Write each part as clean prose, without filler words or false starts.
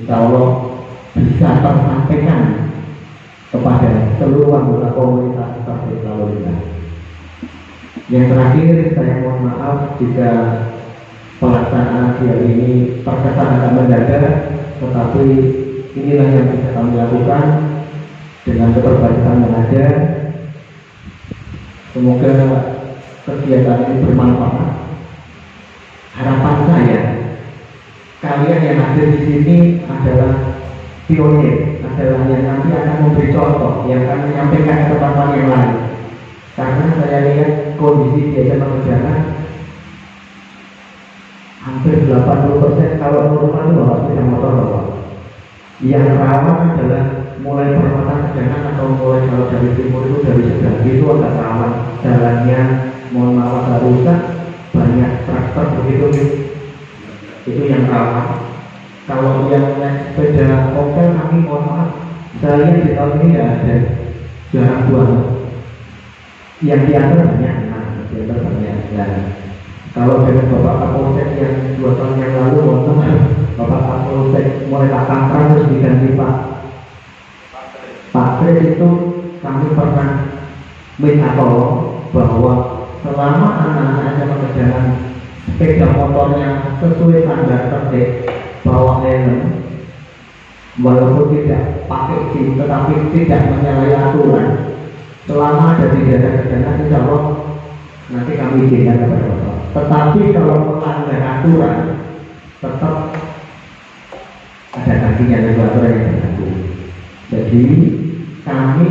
insya Allah bisa tersampaikan kepada seluruh anggota komunitas Tabligh lalu lintas. Yang terakhir, saya mohon maaf jika pelaksanaan hari ini terkesan agak mendadak, tetapi inilah yang bisa kami lakukan dengan keterbatasan yang ada. Semoga kegiatan ini bermanfaat. Harapan saya, kalian yang ada di sini adalah pionir, adalah yang nanti akan memberi contoh, yang akan menyampaikan ke teman-teman yang lain. Karena saya lihat kondisi di SMA Kejangan hampir 80% kalau normal itu bawa sepeda motor bawa. Yang rawan adalah mulai perempatan Kejangan atau mulai kalau dari timur itu dari Sedang itu agak rawan jalannya, mohon maaf agak rusak, banyak traktor begitu. Itu yang rawan. Kalau yang naik sepeda motor kami mohon maaf, saya lihat di tahun ini tidak ada, jarang banget. Yang diantar banyak, diantar banyak. Dan kalau dengan Bapak Kapolsek yang 2 tahun yang lalu, mohon maaf, Bapak Kapolsek mulai tak tangkap terus diganti Pak Kris itu kami pernah minta tolong bahwa selama anak-anak SMA Kejangan sepeda motornya sesuai standar tertib, bawa helm, walaupun tidak pakai SIM tetapi tidak menyalahi aturan, selama ada di daerah Kejangan insya Allah nanti kami izinkan kepada Bapak. Tetapi kalau melanggar aturan tetap ada kakinya regulator yang berlaku. Jadi kami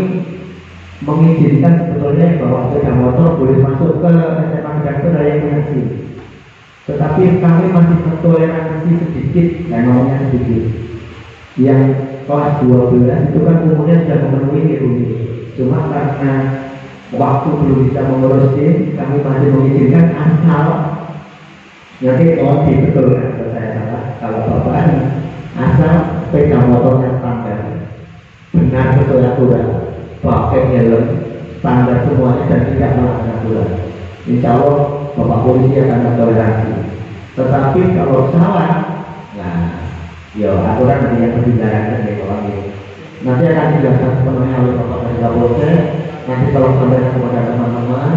mengizinkan sebetulnya bahwa sepeda motor boleh masuk ke SMA Kejangan yang punya SIM. Tetapi kami masih toleransi sedikit, namanya sedikit. Yang kelas 12 itu kan umurnya sudah memenuhi itu. Cuma karena waktu belum bisa mengurus SIM, kami masih mengizinkan asal. Nanti kalau betul kalau saya salah, kalau Bapak asal sepeda motornya standar, benar sesuai aturan, pakai helm, standar semuanya dan tidak melanggar aturan. Insya Allah Bapak polisi akan mentoleransi. Tetapi kalau salah, nah, ya aturan nanti yang berbicara dari orang ini. Nanti akan dijelaskan sepenuhnya oleh Bapak Kapolsek. Nanti kalau sampaikan kepada teman-teman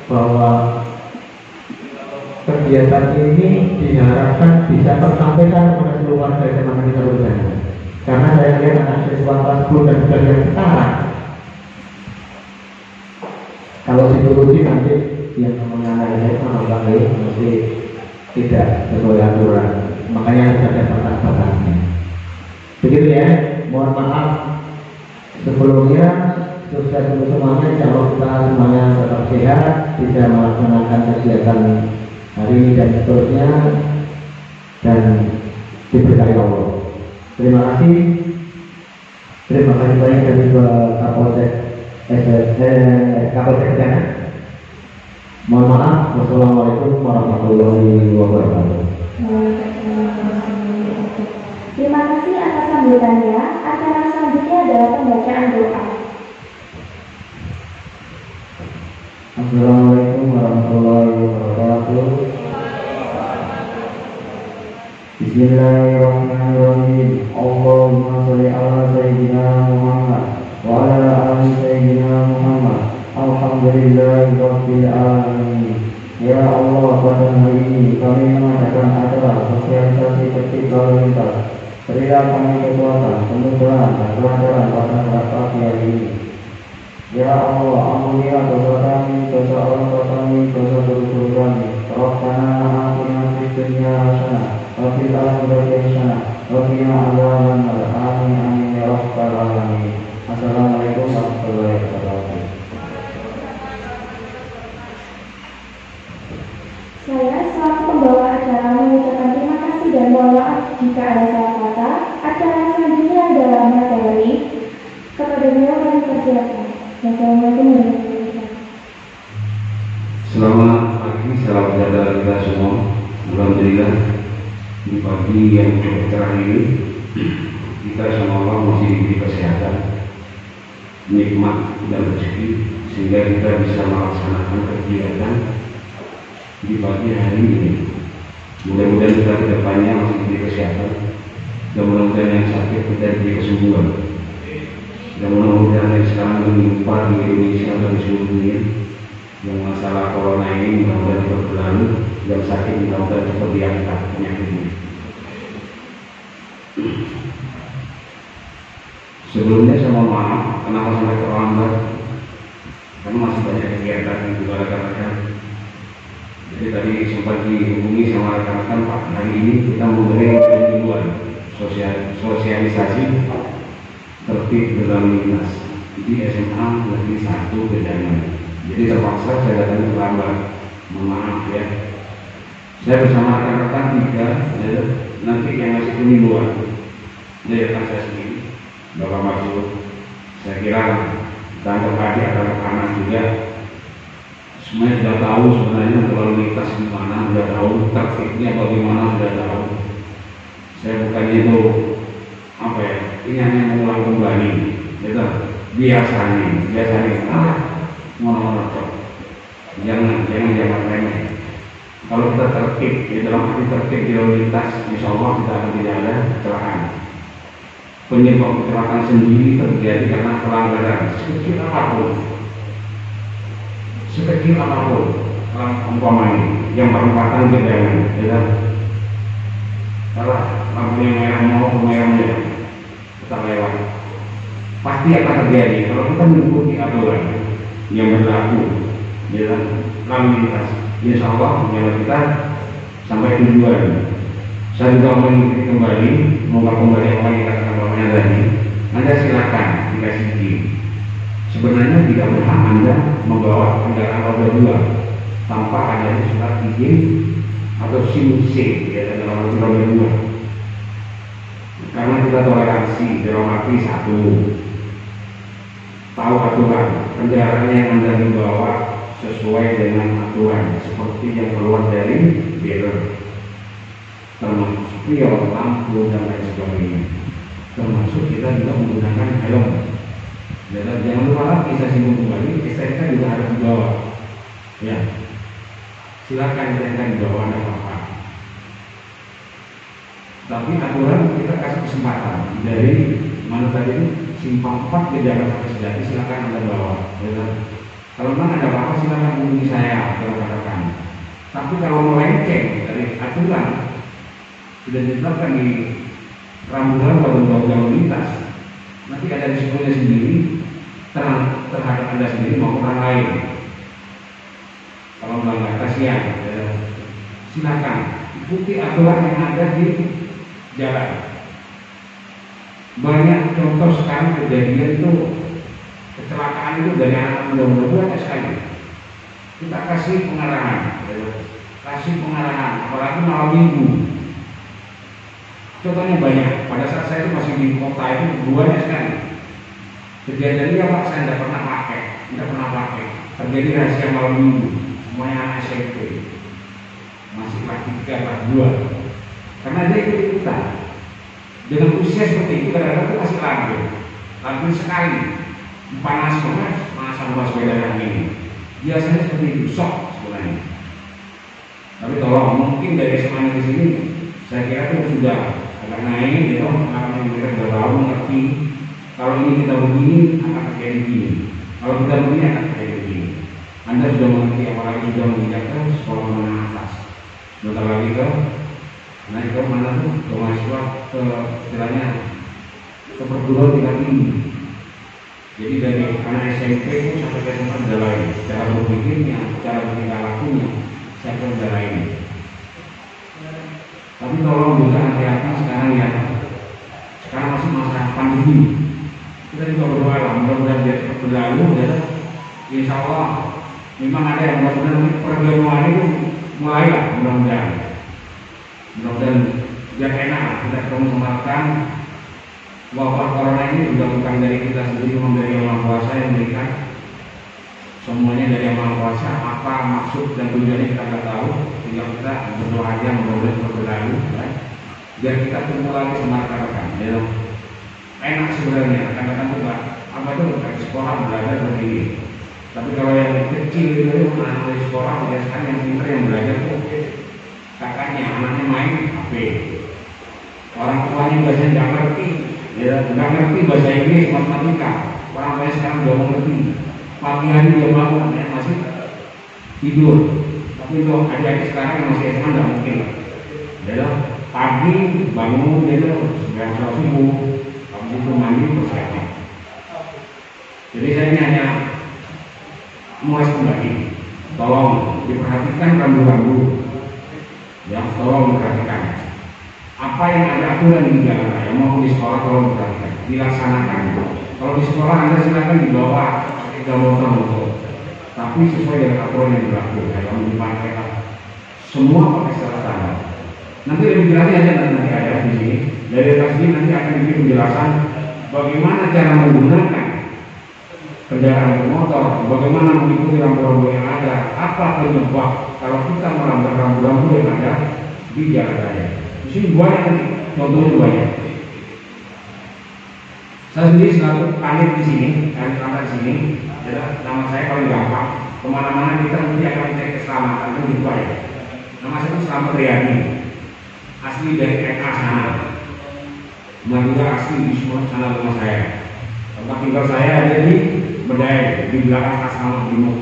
bahwa kegiatan ini diharapkan bisa tersampaikan kepada seluruh warga SMA kita berjalan. Karena saya lihat anak siswa kelas 10 dan bukan yang sekarang, kalau dituruti nanti yang mengenai saya mesti tidak sesuai aturan, makanya harus ada batas-batasnya. Begitu ya, mohon maaf sebelumnya. Sukses untuk semuanya, insya Allah kita semuanya tetap sehat, bisa melaksanakan kegiatan hari ini dan seterusnya, dan diberkahi Allah. Terima kasih banyak dari Kapolsek Kapolsek Kejangan. Mohon maaf. Wassalamualaikum warahmatullahi wabarakatuh. Terima kasih atas sambutannya. Acara selanjutnya adalah pembacaan doa. Assalamualaikum warahmatullahi wabarakatuh. Bismillahirrahmanirrahim. Allahumma sholli ala sayyidina Muhammad wa ala ali sayyidina Muhammad. Alhamdulillahi rabbil alamin. Ya Allah, pada hari ini kami mengadakan acara sosialisasi tertib lalu lintas. Berilah kami kekuatan, kemudahan, dan kelancaran pada saat pagi hari ini. Ya Allah, ampunilah dosa kami, dosa orang tua kami, dosa guru-guru kami. Rabbana atina fid dunya hasanah wa fil akhirati hasanah wa qina adzabannar. Amin amin ya rabbal alamin. Assalamualaikum warahmatullahi wabarakatuh. Saya selaku pembawa acara mengucapkan terima kasih dan mohon maaf jika ada salah kata. Acara selanjutnya adalah materi. Kepada beliau kami persilakan. Assalamualaikum warahmatullahi wabarakatuh. Selamat pagi, salam sejahtera kita semua. Alhamdulillah di pagi yang cukup cerah ini kita semua masih diberi kesehatan, nikmat dan rezeki sehingga kita bisa melaksanakan kegiatan di pagi hari ini. Mudah-mudahan kita ke depannya masih diberi kesehatan dan mudah-mudahan yang sakit kita diberi kesembuhan, dan mudah-mudahan yang sekarang menimpa di Indonesia dan di seluruh dunia yang masalah corona ini mudah-mudahan cepat berlalu, yang sakit mudah-mudahan cepat diangkat penyakitnya. Sebelumnya saya mohon maaf kenapa sampai terlambat, karena masih banyak kegiatan yang juga rekan-rekan. Jadi tadi sempat dihubungi sama rekan-rekan, Pak, hari ini kita memberi penyuluhan sosialisasi tertib berlalu lintas di SMA Negeri 1 Gedangan. Jadi terpaksa saya datang terlambat, mohon maaf ya. Saya bersama rekan-rekan 3 ya, nanti yang masih penyuluhan ya rekan saya sendiri, Bapak Maksud. Saya kira dan adik atau anak juga semuanya sudah tahu sebenarnya berlalu lintas di mana, sudah tahu tertibnya bagaimana, sudah tahu. Saya bukannya itu apa ya, ini hanya mengulang kembali, gitu. Biasanya monoton. Jangan remeh. Kalau kita tertib di dalam arti tertib di lalu lintas, insya Allah kita akan tidak ada kecelakaan. Penyebab kecelakaan sendiri terjadi karena pelanggaran sekecil apapun umpamanya yang perempatan gedangan, ya. Kalau lampunya merah mau ke merahnya kita lewat, pasti akan terjadi kalau kita mengikuti aturan yang berlaku di lalu lintas. Insya Allah kita sampai tujuan. Saya juga mengikuti kembali, mengubah kembali apa yang dikatakan bapaknya tadi. Anda silakan dikasih izin. Sebenarnya tidak berhak Anda membawa kendaraan roda 2 tanpa adanya surat izin atau SIM C ya, dalam roda 2. Karena kita toleransi dalam arti 1, tahu aturan kendaraan yang Anda dibawa sesuai dengan aturan seperti yang keluar dari barrier, termasuk spion, lampu dan lain sebagainya. Termasuk kita juga menggunakan helm. Dan jangan lupa lagi saya singgung kembali, STNK juga harus dibawa. Ya, silakan STNK dibawa, tidak apa-apa. Tapi aturan kita kasih kesempatan dari mana tadi simpang 4 ke Jalan Satu Sejati, silakan Anda bawa. Ya. Kalau memang ada apa-apa silakan hubungi saya, katakan. Tapi kalau melenceng dari aturan sudah ditetapkan di rambu lalu lintas, nanti ada risikonya sendiri terhadap Anda sendiri maupun orang lain. Kalau melanggar, kasihan. Silakan ikuti aturan yang ada di jalan. Banyak contoh sekarang kejadian itu, kecelakaan itu dari anak muda-muda banyak sekali. Kita kasih pengarahan, apalagi malam minggu. Contohnya banyak. Pada saat saya itu masih di kota itu banyak sekali kejadiannya, Pak, saya tidak pernah pakai. Terjadi rahasia malam minggu, semuanya anak SMP, masih kelas 3, kelas 2. Karena dia ikut-ikutan. Dengan usia seperti itu kadang-kadang itu masih labil sekali. Panas sama sepeda ini. Biasanya seperti itu, shock sebenarnya. Tapi tolong, mungkin dari semuanya di sini, saya kira itu sudah agak naik, gitu. Karena mereka sudah tahu, mengerti. Kalau ini kita begini, akan terjadi begini. Kalau kita begini, akan terjadi begini. Anda sudah mengerti, apalagi sudah menginjakkan sekolah menengah atas. Bentar lagi naik ke mana tuh? Ke mahasiswa, ke istilahnya ke perguruan tingkat tinggi. Jadi dari anak SMP itu sampai ke SMA sudah lain. Cara berpikirnya, cara bertingkah lakunya, saya pun sudah lain. Tapi tolong juga hati-hati sekarang ya. Sekarang masih masa pandemi. Kita juga berdoa, mudah-mudahan dia cepat berlalu ya. Insya Allah memang ada yang mudah-mudahan pergemuan itu mulailah, mudah-mudahan biar enak kita ketemu sama rekan. Wabah corona ini sudah bukan dari kita sendiri, memang dari Yang Maha Kuasa yang memberikan. Semuanya dari Yang Maha Kuasa. Apa maksud dan tujuannya kita nggak tahu, tinggal kita berdoa aja mudah-mudahan berlalu ya. Biar kita ketemu lagi sama rekan-rekan ya. Enak sebenarnya rekan-rekan juga apa itu dari sekolah belajar begini. Tapi kalau yang kecil itu anak dari sekolah biasanya yang pintar yang belajar itu kakaknya, anaknya main HP. orang tuanya biasanya nggak ngerti, ya nggak ngerti bahasa Inggris, matematika. Orang tuanya sekarang udah mengerti. Pagi hari dia bangun, ya masih tidur. Tapi itu adik-adik sekarang yang masih SMA nggak mungkin lah. Ya pagi bangun dia segera sholat subuh, habis itu mandi persiapan. Jadi saya ini hanya mulai kembali. Tolong diperhatikan rambu-rambu. Ya, tolong diperhatikan. Apa yang ada aturan di jalan raya maupun di sekolah tolong diperhatikan, dilaksanakan. Kalau di sekolah Anda silakan dibawa tiga motor, tapi sesuai dengan aturan yang berlaku. Kalau dipakai semua pakai secara standar. Nanti lebih jelasnya nanti ada di sini. Dari atas ini nanti akan diberi penjelasan bagaimana cara menggunakan kendaraan bermotor, bagaimana mengikuti rambu-rambu yang ada, apa penyebab kalau kita melanggar rambu-rambu yang ada di jalan raya. Di sini banyak nanti, contohnya banyak. Saya sendiri selalu kanit di sini, kanit di sini. Adalah nama saya paling gampang. Kemana-mana kita nanti akan cek keselamatan itu juga ya. Nama saya itu Slamet Riyadi, asli dari NA sana. Juga asli di semua sana rumah saya. Tempat tinggal saya ada di Bedai, di belakang Asrama Brimob.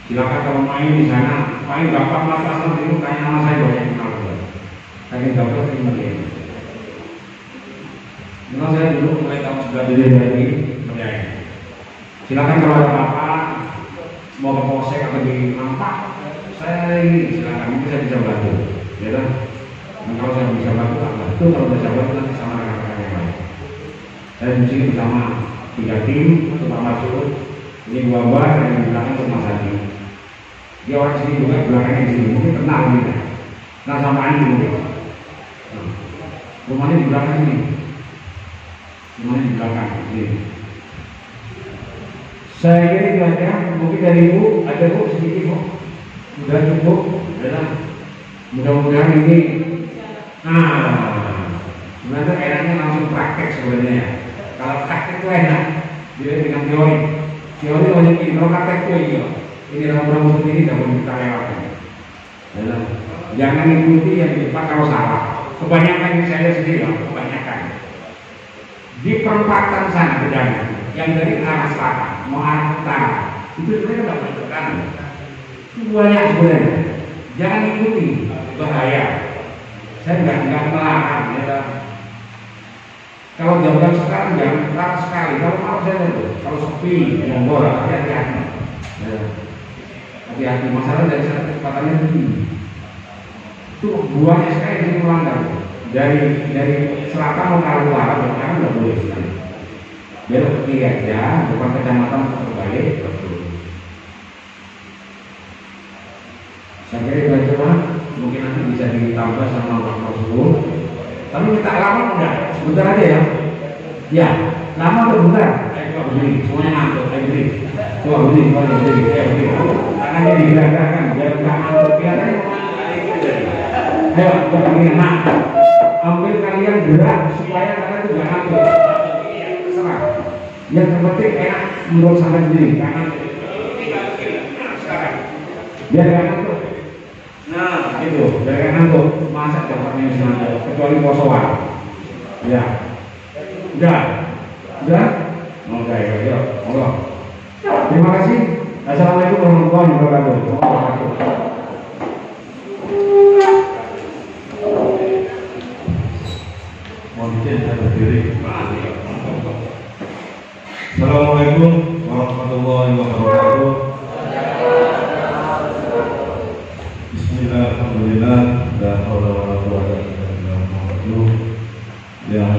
Silakan kalau main di sana, paling gampang mas Asrama Brimob, tanya nama saya banyak kenal juga. Saya gampang terima dia. Memang saya dulu mulai tahun 19 dari Bedai. Silakan kalau ada apa, mau ke polsek atau di Nampak, saya ini silakan, mungkin saya bisa bantu. Ya kan? Dan kalau saya bisa bantu, itu kalau bisa bantu nanti sama rekan-rekan yang lain. Saya di sini bersama 3 tim, Pak Masud, ini 2 bar dan di belakang itu Mas Adi. Dia orang sini juga, belakangnya di sini, mungkin kenal nih. Nah sama Andi mungkin. Rumahnya di belakang sini. Rumahnya di belakang sini. Saya kira itu aja, mungkin dari Ibu, ada Bu sedikit Bu. Sudah cukup, mudah-mudahan ini. Sebenarnya enaknya langsung praktek sebenarnya. Kalau praktek itu enak, dia dengan teori. Teori banyak ini, kalau praktek itu ini rambu-rambu ini tidak boleh kita lewatkan. Jangan ikuti yang di depan kalau salah. Kebanyakan yang saya sendiri, kebanyakan di perempatan sana bedanya, yang dari arah selatan mau arah utara, itu sebenarnya tidak boleh ke kanan. Banyak sebenarnya. Jangan ikuti, bahaya. Saya nggak melarang. Kalau jam-jam sekarang jangan terang sekali. Kalau mau saya kalau sepi, ngobrol, hati-hati. Hati-hati. Masalah dari sana kecepatannya tinggi. Itu buahnya sekali di melanggar. Dari selatan mau ke utara, belakang nggak boleh sekali. Belok ke kiri aja, depan kecamatan terbalik. Saya kira itu aja Pak. Mungkin nanti bisa ditambah sama Pak Rasul. Tapi minta lama enggak? Sebentar aja ya. Ya, lama atau bentar? Coba berdiri, semuanya ngantuk, berdiri. Coba berdiri, berdiri. Tangannya digerakkan, biar enggak ngantuk. Kelihatannya ayo, coba kalian ambil kalian gerak supaya kalian tidak ngantuk. Terserah. Yang terpenting enak menurut saya sendiri. Kanan, biar enggak ngantuk. Nah, itu dari kanan tuh masak dapatnya di sana, kecuali kosongan. Ya, udah. Oke, ya, Allah. Terima kasih. Assalamualaikum warahmatullahi wabarakatuh. Mohon izin saya berdiri. Assalamualaikum warahmatullahi wabarakatuh. Alhamdulillah dan Allah yang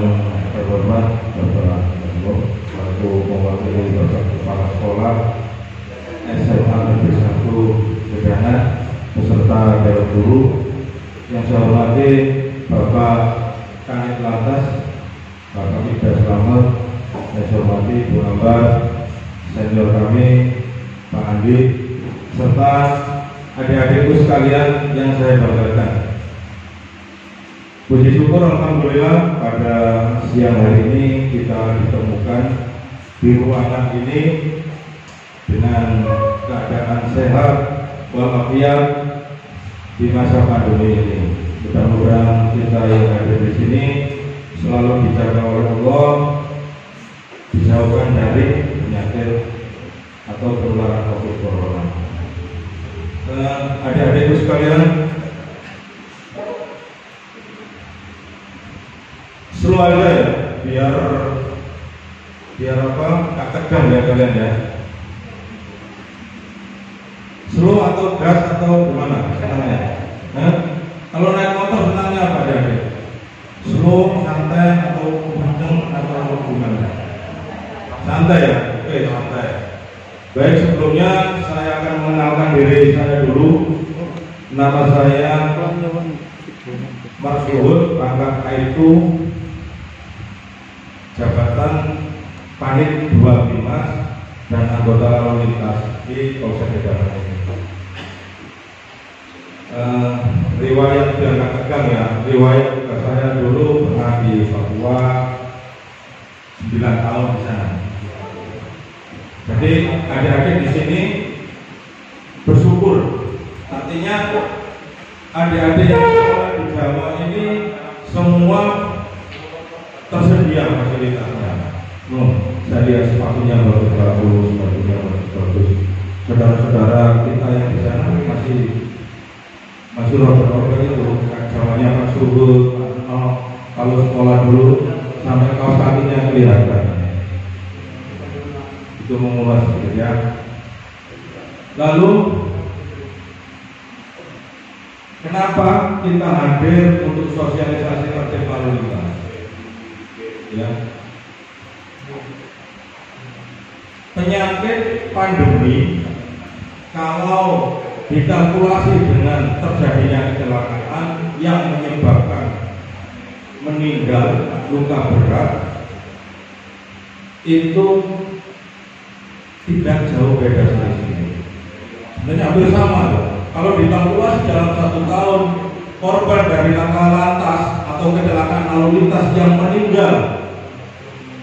terhormat Bapak selaku mewakili Bapak Kepala Sekolah SMA Negeri 1 Sedana beserta dewan guru yang saya hormati Bapak Kanit Lantas, Bapak Ida Slamet, yang saya hormati Bu Ambar, senior kami Pak Andi, serta adik-adikku sekalian yang saya banggakan. Puji syukur alhamdulillah pada siang hari ini kita ditemukan di ruangan ini dengan keadaan sehat walafiat di masa pandemi ini. Mudah-mudahan kita yang ada di sini selalu dijaga oleh Allah, dijauhkan dari penyakit atau penularan COVID corona. Adik-adikku sekalian, slow aja ya, biar apa? Tegang ya kalian ya. Slow atau gas atau gimana senangnya? Kalau naik motor senangnya apa adik? Slow, santai atau kenceng atau gimana? Santai ya, oke santai. Baik, sebelumnya saya akan mengenalkan diri saya dulu. Nama saya Mas Luhut, pangkat Kaitu, jabatan Panit 2 Bimas dan anggota lalu lintas di Polsek Gedangan ini. Riwayat yang agak tegang ya, riwayat saya dulu pernah di Papua 9 tahun di sana. Jadi adik-adik di sini bersyukur, artinya adik-adik yang sekolah di Jawa ini semua tersedia fasilitasnya. Saya lihat sepatunya bagus, sepatunya bagus. Saudara-saudara kita yang di sana masih roda-roda itu, zamannya Pak Suhut, kalau sekolah dulu sampai kaos kakinya kelihatan. Itu mengulas gitu ya. Lalu kenapa kita hadir untuk sosialisasi tertib lalu lintas? Ya. Penyakit pandemi kalau dikalkulasi dengan terjadinya kecelakaan yang menyebabkan meninggal, luka berat, itu tidak jauh beda dari sini. Sebenarnya hampir sama loh. Kalau dikalkulasi dalam 1 tahun, korban dari laka lantas atau kecelakaan lalu lintas yang meninggal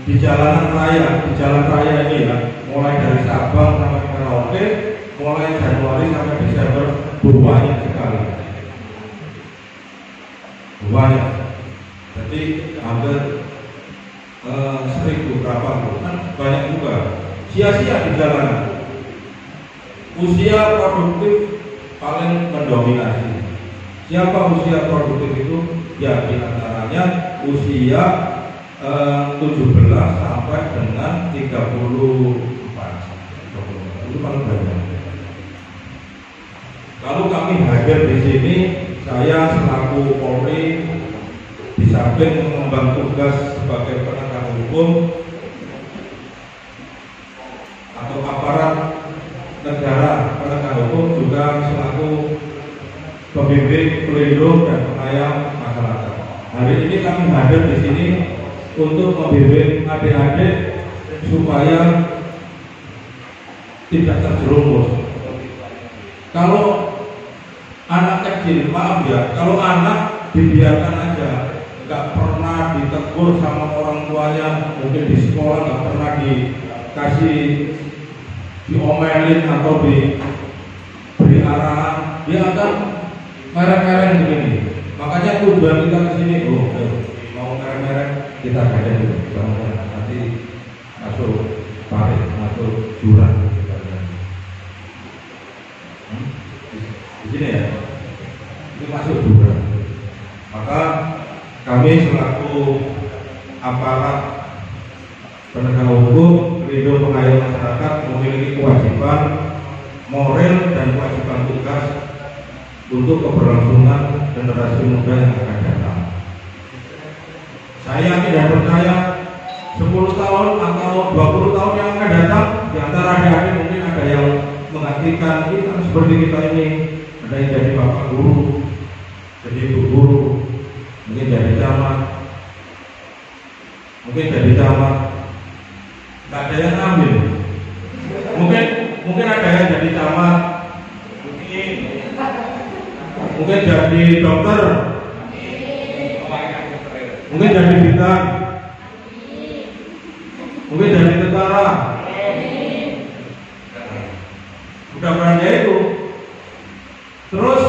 di jalan raya ini ya, mulai dari Sabang sampai Merauke, mulai Januari sampai Desember, banyak sekali. Banyak. Jadi hampir 1000 berapa kan banyak juga. Sia-sia di jalanan. Usia produktif paling mendominasi. Siapa usia produktif itu? Ya diantaranya usia 17 sampai dengan 34. Itu paling banyak. Kalau kami hadir di sini, saya selaku Polri di samping mengemban tugas sebagai penegak hukum atau aparat negara penegak hukum, juga selaku pembimbing, pelindung dan pengayom masyarakat. Hari ini kami hadir di sini untuk membimbing adik-adik supaya tidak terjerumus. Kalau anak kecil, maaf ya, kalau anak dibiarkan aja, nggak pernah ditegur sama orang tuanya, mungkin di sekolah nggak pernah dikasih diomelin atau diberi arahan, dia akan mereng-mereng begini. Makanya tujuan kita kesini, mau mereng-mereng kita ada dulu, nanti masuk parit, masuk jurang. Di sini ya, ini masuk jurang. Maka kami selaku aparat penegak hukum, pelindung pengayom masyarakat memiliki kewajiban moral dan kewajiban tugas untuk keberlangsungan generasi muda yang akan datang. Saya tidak percaya 10 tahun atau 20 tahun yang akan datang, di antara adik-adik mungkin ada yang menggantikan kita seperti kita ini, ada yang jadi bapak guru, jadi ibu guru, mungkin jadi camat, nggak ada yang ambil. Mungkin ada yang jadi camat, mungkin jadi dokter, mungkin jadi bintang, mungkin jadi tentara. Mudah-mudahan itu. Terus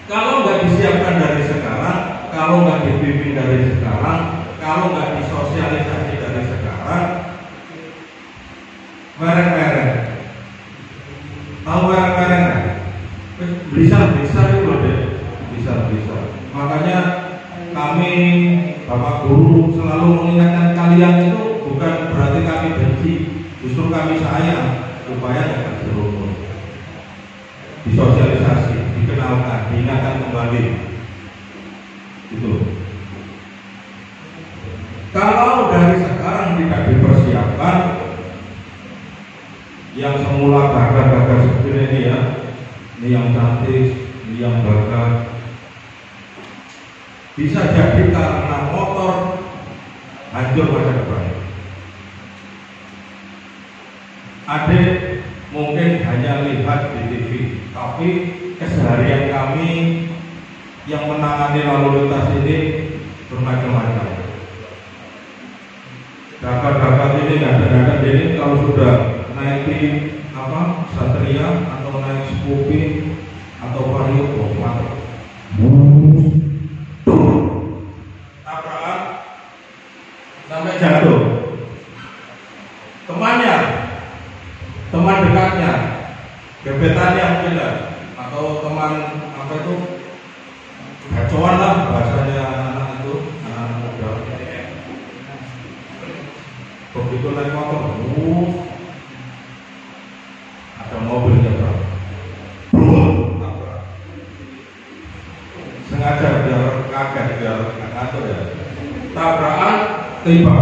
kalau nggak bisa kalau nggak dibimbing dari sekarang, kalau nggak disosialisasi dari sekarang, mereng-mereng. Tahu mereng-mereng? Bisa itu loh deh, bisa. Makanya kami Bapak Guru selalu mengingatkan kalian itu bukan berarti kami benci, justru kami sayang supaya jangan terjerumus. Disosialisasi, dikenalkan, diingatkan kembali. Itu. Kalau dari sekarang tidak dipersiapkan, yang semula gagah-gagah seperti ini ya, ini yang cantik, ini yang gagah, bisa jadi karena motor hancur masa depan. Adik mungkin hanya lihat di TV, tapi keseharian kami yang menangani lalu lintas ini bermacam-macam. Dapat ini kadang-kadang ini kalau sudah naik di Satria atau naik Scoopy atau Vario mati. Tabrakan sampai jatuh. Teman dekatnya, gebetannya mungkin atau teman gacoan lah bahasanya anak itu, anak muda. Begitu naik motor, ada mobilnya sengaja biar kaget, biar nggak ngatur ya. Tabrakan, tiba.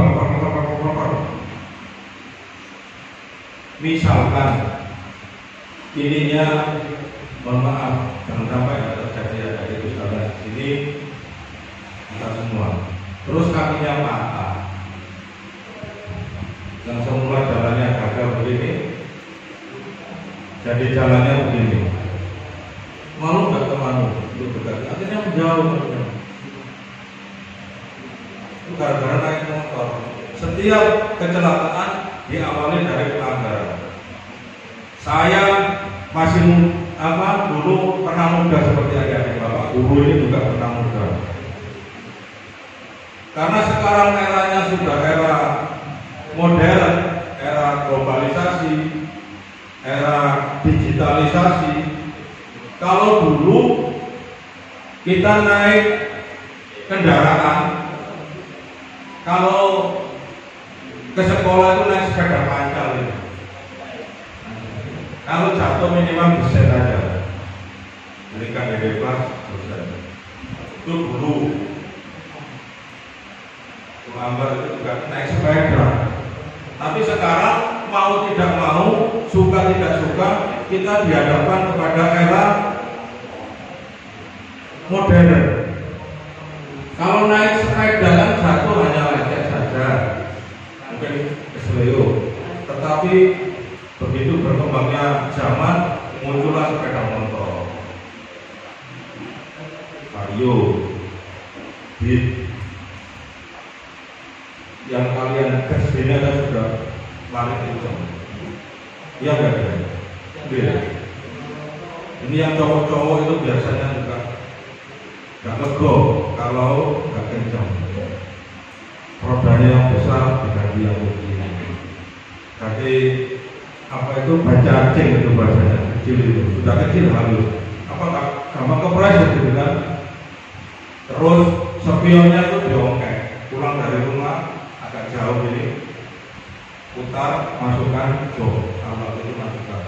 Misalkan ininya, mohon maaf, jangan sampai terjadi ada itu salah ini kita semua. Terus kakinya patah, yang semula jalannya gagal begini, jadi jalannya begini. Malu nggak teman itu dekat, akhirnya menjauh. Itu gara-gara naik motor. Setiap kecelakaan diawali dari pelanggaran. Saya masih dulu pernah muda seperti ayah Bapak Guru ini juga pernah muda. Karena sekarang eranya sudah era modern, era globalisasi, era digitalisasi. Kalau dulu kita naik kendaraan, kalau ke sekolah itu naik sepeda pancal itu. Kalau jatuh minimal beset aja. Berikan bebas beset. Itu dulu. Lambat itu juga naik sepeda. Tapi sekarang mau tidak mau, suka tidak suka, kita dihadapkan kepada era modern. Kalau naik sepeda kan jatuh hanya lecet saja. Mungkin keseleo, tetapi begitu berkembangnya zaman muncullah sepeda motor, Vario, Beat, yang kalian kesini kan sudah lari kencang, iya nggak ya? Ini yang cowok-cowok itu biasanya juga nggak lego kalau nggak kencang. Rodanya yang besar diganti yang begini. Jadi itu baca ceng itu bahasanya, kecil itu sudah kecil halus. Gampang kepres gitu kan. Terus spionnya itu diongkek. Pulang dari rumah agak jauh ini, putar masukkan jok, kalau itu masukkan.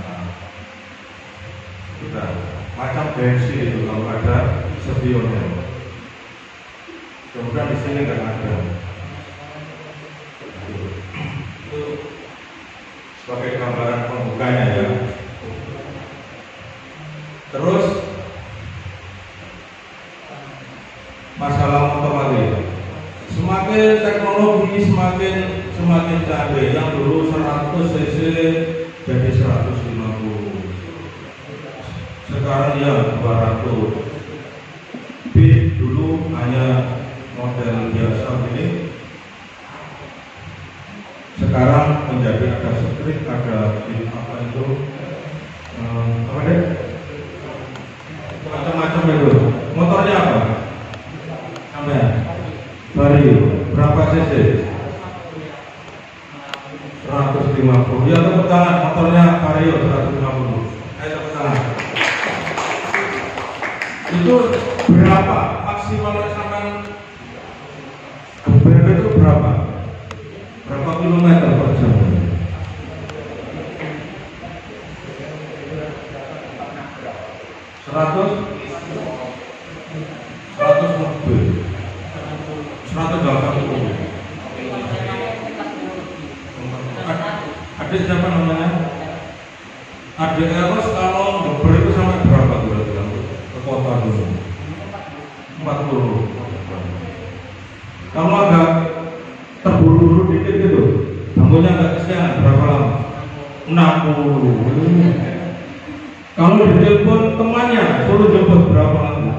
Sudah macam bensin itu kalau ada spionnya. Kemudian di sini nggak ada. Itu sebagai gambaran pembukanya ya. Terus masalah motor lagi. Semakin teknologi semakin canggih. Yang dulu 100 cc jadi 150. Sekarang ya 200. Beat dulu hanya model biasa ini. Sekarang menjadi ada street, ada apa itu apa deh, macam-macam itu. Motornya apa? Yang cc? 150. Ya, tepuk tangan. Motornya Vario 150. Ayo tepuk tangan. Itu berapa maksimal sampai BB itu berapa? Berapa kilometer per jam? 100 lebih. 180. Adik siapa namanya? Adik Eros kalau ngeber itu sampai berapa kira-kira ke kota dulu? 40. Kalau agak terburu-buru dikit gitu, bangunnya agak kesiangan berapa lama? 60. Kalau ditelepon temannya suruh jemput berapa lama?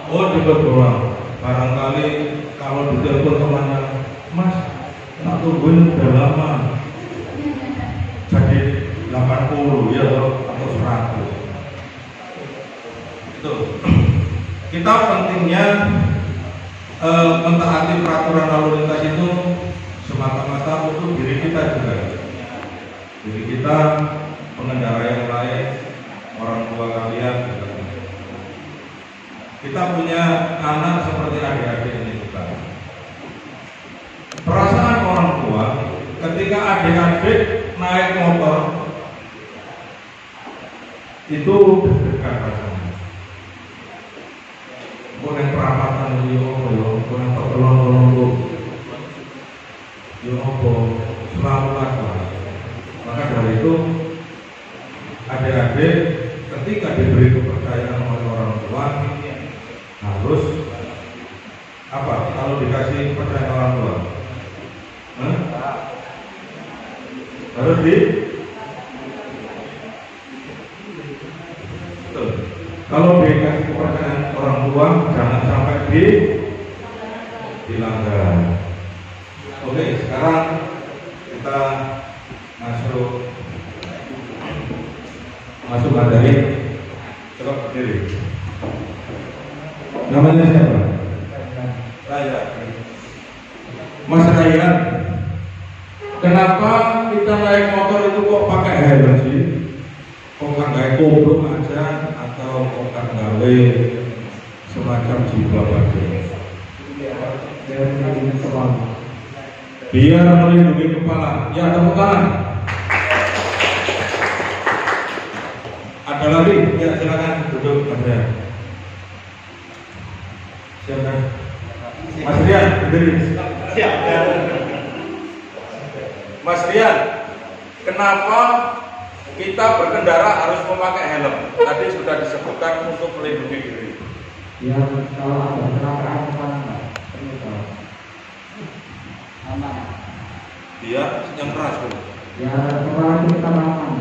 Oh, jemput doang. Barangkali kalau ditelepon temannya, Mas, tak tungguin udah lama. Jadi 80 ya atau 100. Itu. Kita pentingnya mentaati peraturan lalu lintas itu semata-mata untuk diri kita juga. Diri kita, pengendara yang lain, orang tua kalian juga. Kita punya anak seperti adik-adik ini kita. Perasaan orang tua ketika adik-adik naik motor itu deg-degan rasanya. Boleh perapatan boleh pertolongan selalu lah. Maka dari itu adik-adik ketika diberi kepercayaan oleh orang tua harus apa? Kalau dikasih kepercayaan orang tua, harus kalau dikasih kepercayaan orang tua jangan sampai dilanggar. Oke, sekarang kita masuk materi. Coba berdiri. Namanya siapa? Raya. Mas Raya, kenapa kita naik motor itu kok pakai helm sih? Kok nggak kayak kobruk aja atau kok nggak gawe semacam jilbab aja? Biar melindungi kepala. Ya, tepuk tangan. Ada lagi? Ya, silakan duduk Mas. Siapa? Mas Rian, berdiri. Siap. Mas Rian, kenapa kita berkendara harus memakai helm? Tadi sudah disebutkan untuk melindungi diri. Ya, kalau ada kecelakaan aman. Dia yang keras tuh. Ya, kalau kita aman.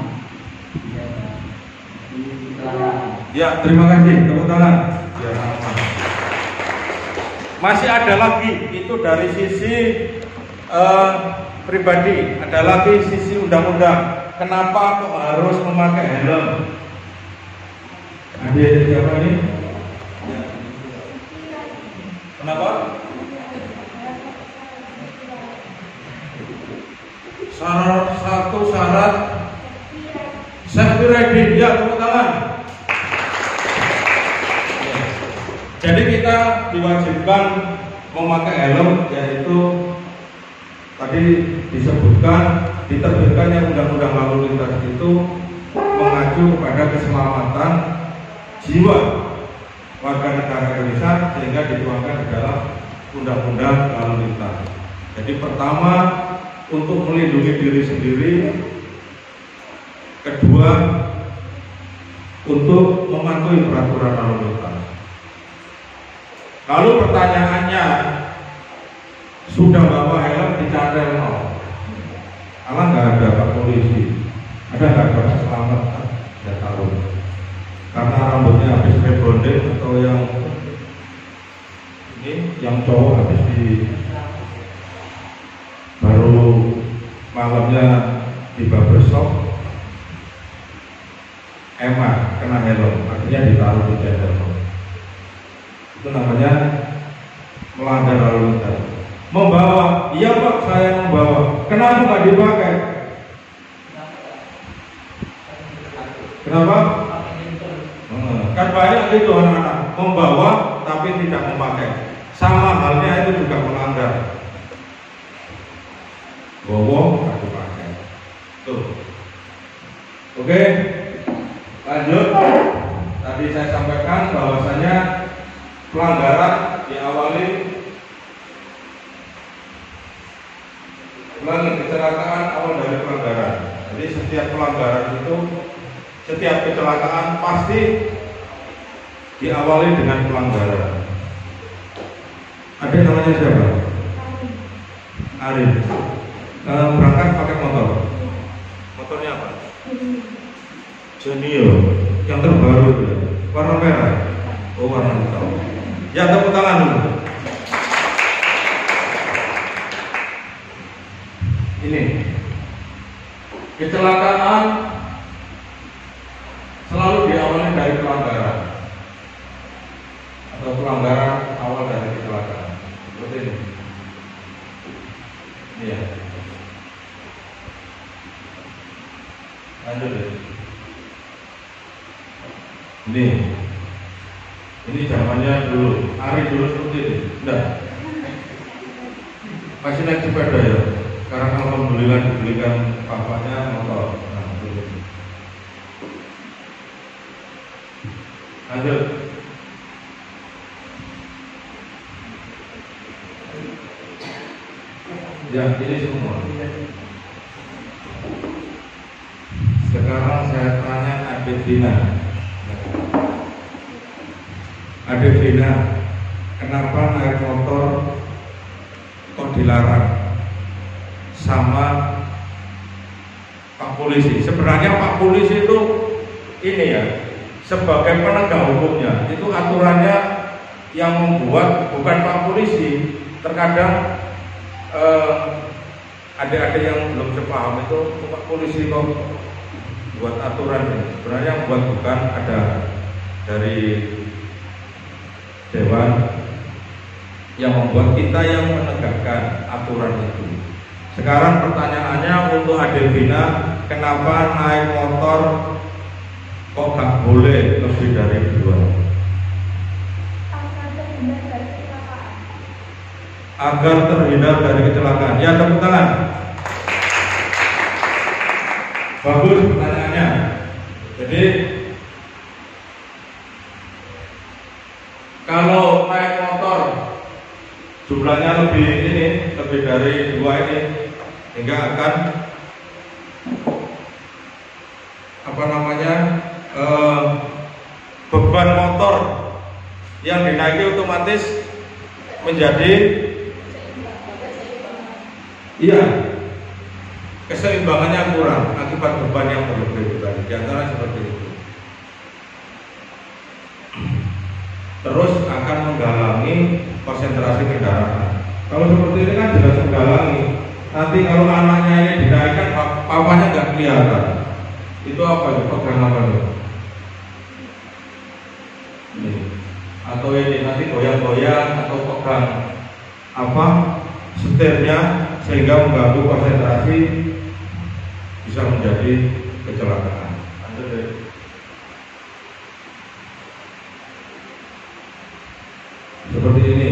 Ya, terima kasih. Tepuk tangan. Ya, aman. Masih ada lagi, itu dari sisi pribadi, ada lagi sisi undang-undang. Kenapa kok harus memakai helm? Ada siapa ini? Ya. Kenapa? Satu syarat safety riding. Ya, tepuk tangan. Jadi kita diwajibkan memakai helm, yaitu tadi disebutkan diterbitkannya undang-undang lalu lintas itu mengacu kepada keselamatan jiwa warga negara Indonesia sehingga dituangkan di dalam undang-undang lalu lintas. Jadi pertama untuk melindungi diri sendiri, kedua untuk mematuhi peraturan lalu lintas. Lalu pertanyaannya, sudah bawa helm dicadel no? Alah nggak ada Pak Polisi, ada nggak Pak Selamat? Saya tahu, karena rambutnya habis rebonding atau yang ini, yang cowok habis di baru malamnya di barbershop, emak kena helm, akhirnya ditaruh di channel. Itu namanya melanggar lalu lintas. Membawa, iya Pak saya membawa. Kenapa nggak dipakai? Kenapa? Kan banyak gitu anak-anak membawa tapi tidak memakai. Sama halnya itu juga melanggar. Bawa nggak dipakai. Tuh. Oke, lanjut. Tadi saya sampaikan bahwasanya pelanggaran diawali kecelakaan awal dari pelanggaran. Jadi setiap pelanggaran itu, setiap kecelakaan pasti diawali dengan pelanggaran. Ada namanya siapa? Arif. Berangkat pakai motor. Motornya apa? Genio. Yang terbaru itu. Warna merah. Oh, warna hitam. Ya, tepuk tangan dulu. Ini kecelakaan selalu diawali dari pelanggaran atau pelanggaran awal dari kecelakaan. Seperti ini. Iya. Lanjut deh. Ini zamannya dulu. Ari dulu seperti ini. Enggak. Masih naik sepeda ya. Sekarang alhamdulillah dibelikan bapaknya motor. Nah, itu. Lanjut. Ya, ini semua. Sekarang saya tanya Adik Dina. Adik Dina, kenapa naik motor kok dilarang sama Pak Polisi? Sebenarnya Pak Polisi itu ini ya, sebagai penegak hukumnya, itu aturannya yang membuat bukan Pak Polisi. Terkadang adik-adik yang belum sepaham itu Pak Polisi kok buat aturan ini. Sebenarnya yang buat bukan ada dari Dewan yang membuat, kita yang menegakkan aturan itu. Sekarang pertanyaannya untuk Adelvina, kenapa naik motor kok gak boleh lebih dari 2? Agar terhindar dari kecelakaan. Ya, tepuk tangan. Bagus pertanyaannya. Jadi kalau naik motor jumlahnya lebih dari 2 ini, hingga akan beban motor yang dinaiki otomatis menjadi keseimbangannya kurang akibat beban yang berlebih tadi. Di antara seperti itu. Terus akan menghalangi konsentrasi kendaraan. Kalau seperti ini kan jelas menghalangi. Nanti kalau anaknya ini dinaikkan, papanya nggak kelihatan. Itu apa ya? Pegang apa ya? Ini. Atau ini nanti goyang-goyang atau pegang setirnya sehingga mengganggu konsentrasi, bisa menjadi kecelakaan. Seperti ini.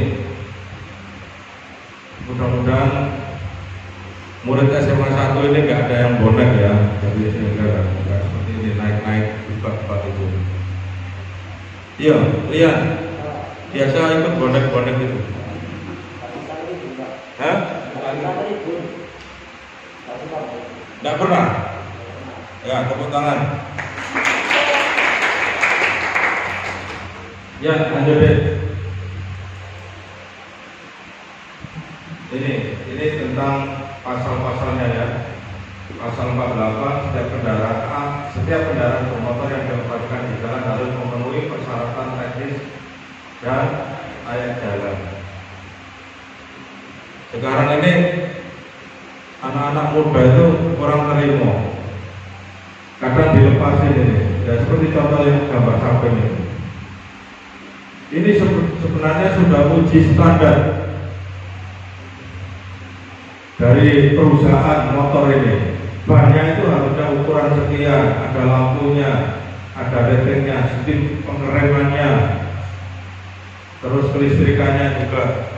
Mudah-mudahan murid SMA 1 ini nggak ada yang bonek ya, jadi sehingga nggak seperti ini naik-naik buka-buka itu. Iya, lihat. Biasa ikut bonek-bonek itu. Hah? Nggak pernah. Ya, tepuk tangan. Ya, lanjut deh. Ini tentang pasal-pasalnya ya. Pasal 48, setiap kendaraan bermotor yang dioperasikan di jalan harus memenuhi persyaratan teknis dan layak jalan. Sekarang ini anak-anak muda itu kurang terima. Kadang dilepasin ini. Ya seperti contoh yang gambar samping ini. ini sebenarnya sudah uji standar dari perusahaan motor ini. Bannya itu harusnya ukuran sekian, ada lampunya, ada ratingnya, sistem pengeremannya, terus kelistrikannya juga.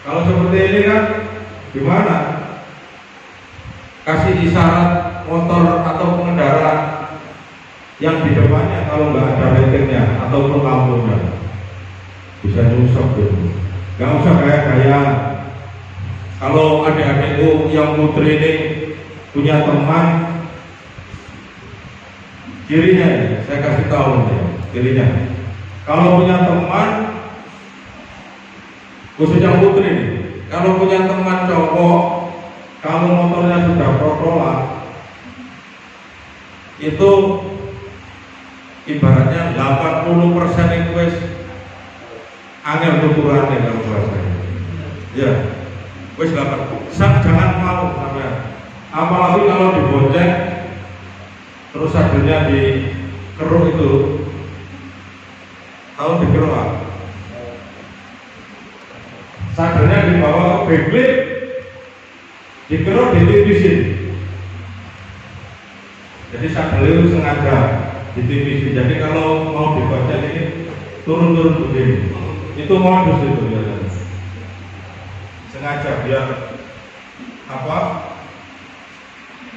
Kalau seperti ini kan gimana? Kasih isyarat motor atau pengendara yang di depannya kalau nggak ada ratingnya ataupun lampunya bisa nyusap gitu. Nggak usah kayak kalau adik-adikku yang putri ini punya teman, kirinya saya kasih tahu nih, kirinya. Kalau punya teman, khususnya putri nih, kalau punya teman cowok, kalau motornya sudah protolan, itu ibaratnya 80% itu wes angel tuturannya kalau bahasanya. Ya, wes 8%. Jangan mau namanya. Apalagi kalau dibonceng terus sadelnya dikeruk itu, tahu dikeruk apa? Sadelnya dibawa ke bengkel, dikeruk, ditipisin. Jadi sadel itu sengaja ditipisin. Jadi kalau mau dibonceng ini turun-turun begini, itu modus itu biasanya. Sengaja biar apa?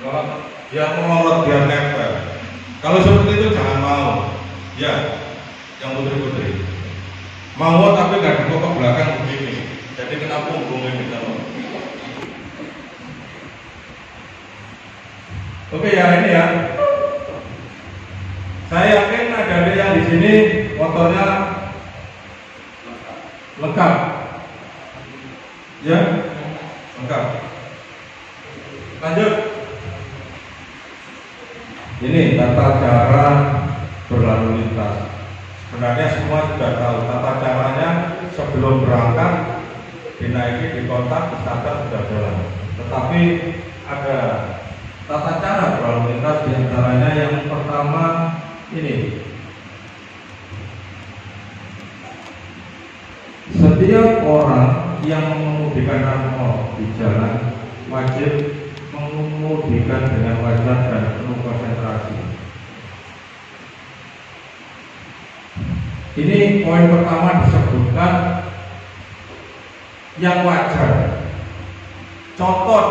Kalau dia melorot biar nempel. Kalau seperti itu jangan mau. Ya, yang putri-putri mau tapi nggak dibawa ke belakang begini. Jadi kena punggung ini sama. Oke ya, ini ya. Saya yakin ada yang di sini motornya lengkap. Ya, lengkap. Lanjut. Ini tata cara berlalu lintas. Sebenarnya semua sudah tahu tata caranya sebelum berangkat, dinaiki, dikontak, starter sudah jalan. Tetapi ada tata cara berlalu lintas, diantaranya yang pertama ini. Setiap orang yang mengemudikan alkohol di jalan wajib mengemudikan dengan wajar dan penuh konsentrasi. Ini poin pertama disebutkan yang wajar. Contoh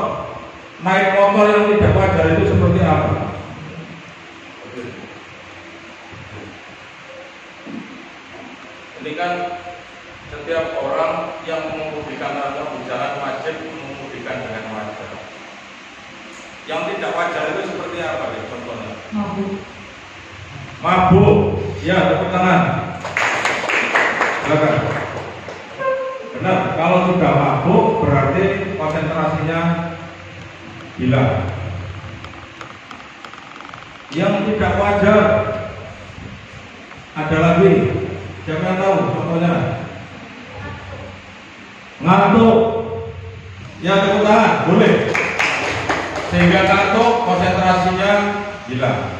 naik motor yang tidak wajar itu seperti apa? Ini kan setiap orang yang mengemudikan atau berjalan wajib mengemudikan dengan wajar. Yang tidak wajar itu seperti apa ya contohnya? Mabuk. Mabuk, ya tepuk tangan. Silakan. Benar, kalau sudah mabuk berarti konsentrasinya hilang. Yang tidak wajar ada lagi. Siapa yang tahu contohnya? Ngantuk. Ya tepuk tangan, boleh. Sehingga ngantuk, konsentrasinya hilang.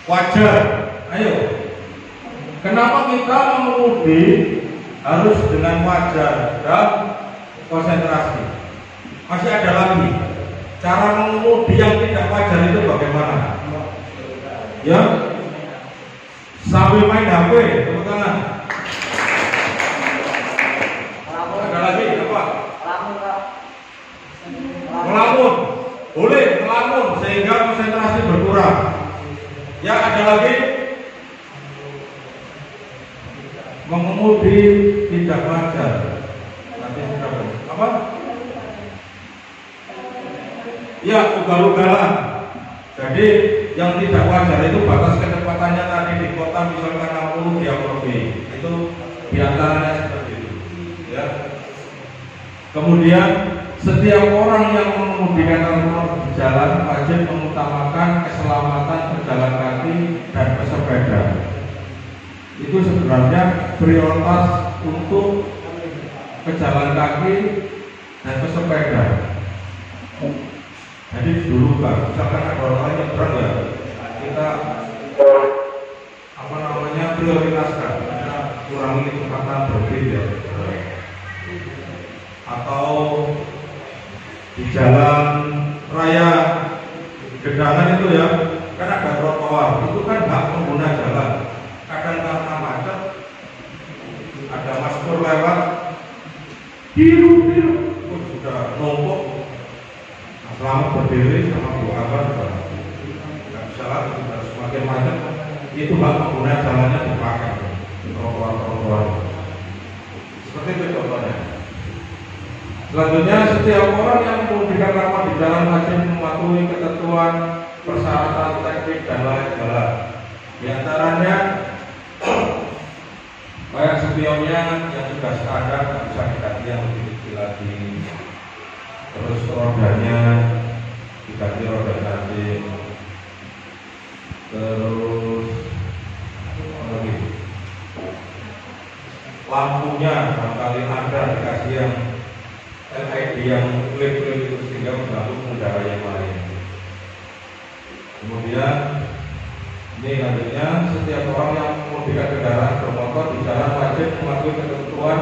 Wajar. Ayo. Kenapa kita mengemudi harus dengan wajar dan konsentrasi? Masih ada lagi. Cara mengemudi yang tidak wajar itu bagaimana? Ya. Sambil main HP, tepuk tangan. Ada lagi apa? Melamun. Boleh melamun sehingga konsentrasi berkurang. Ya, ada lagi. Mengemudi tidak wajar. Nanti apa? Ya, ugal-ugalan. Jadi yang tidak wajar itu batas kecepatannya tadi di kota misalkan 60 km/jam. Itu diantaranya seperti itu. Ya. Kemudian setiap orang yang mengemudikan transportasi di jalan wajib mengutamakan keselamatan pejalan kaki dan pesepeda. Itu sebenarnya prioritas untuk pejalan kaki dan pesepeda. Jadi dulu kan, misalkan ada orang yang nyebrang ya, kita prioritaskan. Ada kurang mengurangi kecepatan berhenti atau di jalan raya Gedangan itu ya, kan ada trotoar, itu kan hak pengguna jalan. Kadang karena macet, ada Mas Pur lewat, biru, sudah numpuk. Selamat berdiri sama Bu Kabar, nggak bisa lagi, sudah semakin macet. Itu hak pengguna jalannya dipakai trotoar. Seperti itu contohnya. Selanjutnya, setiap orang yang mengemudikan kapal di jalan wajib mematuhi ketentuan, persyaratan teknik dan lain-lain. Di antaranya, kayak spionnya yang sudah standar tidak bisa diganti yang lebih kecil lagi. Terus rodanya diganti roda cantik. Terus lagi lampunya barangkali ada dikasih yang LED yang klip-klip itu sehingga mengganggu pengendara yang lain. Kemudian ini lanjutnya, setiap orang yang mengemudikan kendaraan bermotor di jalan wajib mematuhi ketentuan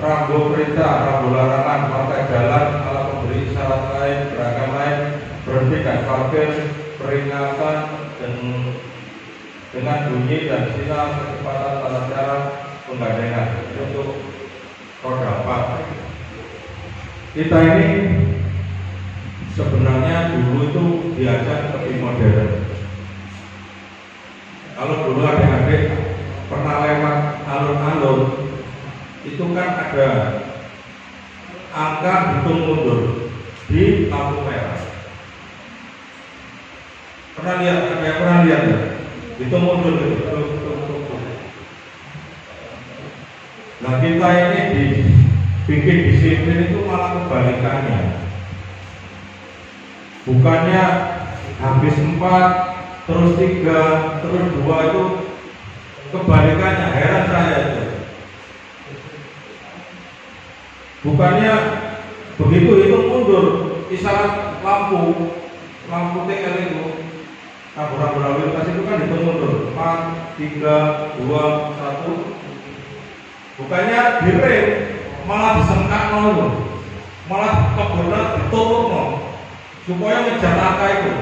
rambu perintah, rambu larangan, marka jalan, alat pemberi isyarat lain, beragam lain, berhenti dan parkir, peringatan dan dengan bunyi dan sinyal kecepatan tata cara penggandengan untuk roda 4. Kita ini sebenarnya dulu itu diajak lebih modern. Kalau dulu adik-adik pernah lewat alun-alun, itu kan ada angka hitung mundur di lampu merah. Pernah lihat? Ada yang pernah lihat ya? Hitung mundur gitu. Nah, kita ini bikin disiplin itu malah kebalikannya. Bukannya habis 4, terus 3, terus 2 itu kebalikannya. Heran saya itu. Bukannya begitu itu mundur, isyarat lampu TL itu, rambu lalu lintas itu kan hitung mundur 4, 3, 2, 1. Bukannya direm, malah disengkak nol, malah kebetulan ditutup nol, supaya ngejar angka itu.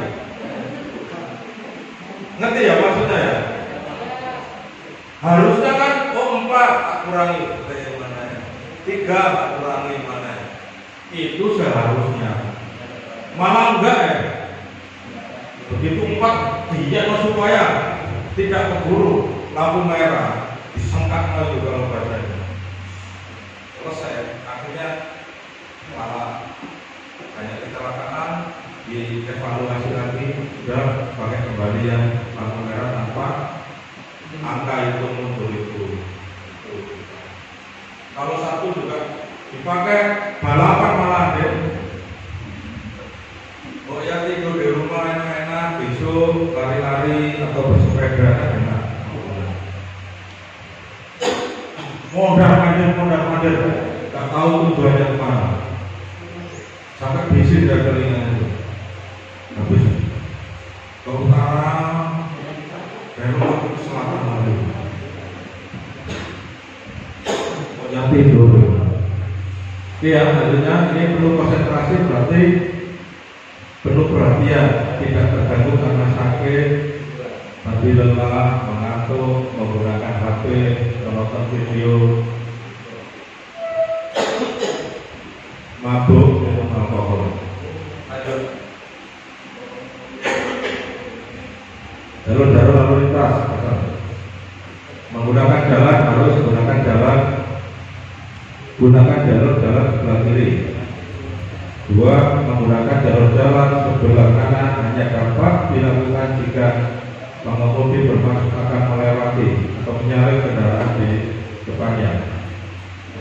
Ngerti ya maksudnya ya? Harusnya kan 4 tak kurangi mana ya? 3 tak kurangi mana ya? Itu seharusnya. Malah enggak ya? Begitu 4 dia supaya tidak keburu lampu merah, disengkak nol juga kalau bahasanya. Selesai, akhirnya malah banyak kecelakaan, dievaluasi lagi, sudah pakai kembali yang lampu merah tanpa angka itu mundur itu. Kalau satu juga dipakai balapan malah deh. Oh ya, tidur di rumah enak-enak, besok lari-lari atau bersepeda enak. Mondar-mandir, tak tahu tujuannya kemana. Sampai bising dari telinga itu. Habis ke utara, belok ke selatan lagi. Pokoknya tidur. Ya, tentunya ini perlu konsentrasi, berarti penuh perhatian, tidak terganggu karena sakit, tadi lelah, mengantuk, menggunakan HP, menonton video, mabuk, minum alkohol. Lanjut. Jalur-jalur lalu lintas, menggunakan jalan harus gunakan jalur-jalan sebelah kiri. 2. Menggunakan jalur jalan sebelah kanan hanya dapat dilakukan jika pengemudi bermaksud akan melewati atau menyalip kendaraan di depannya.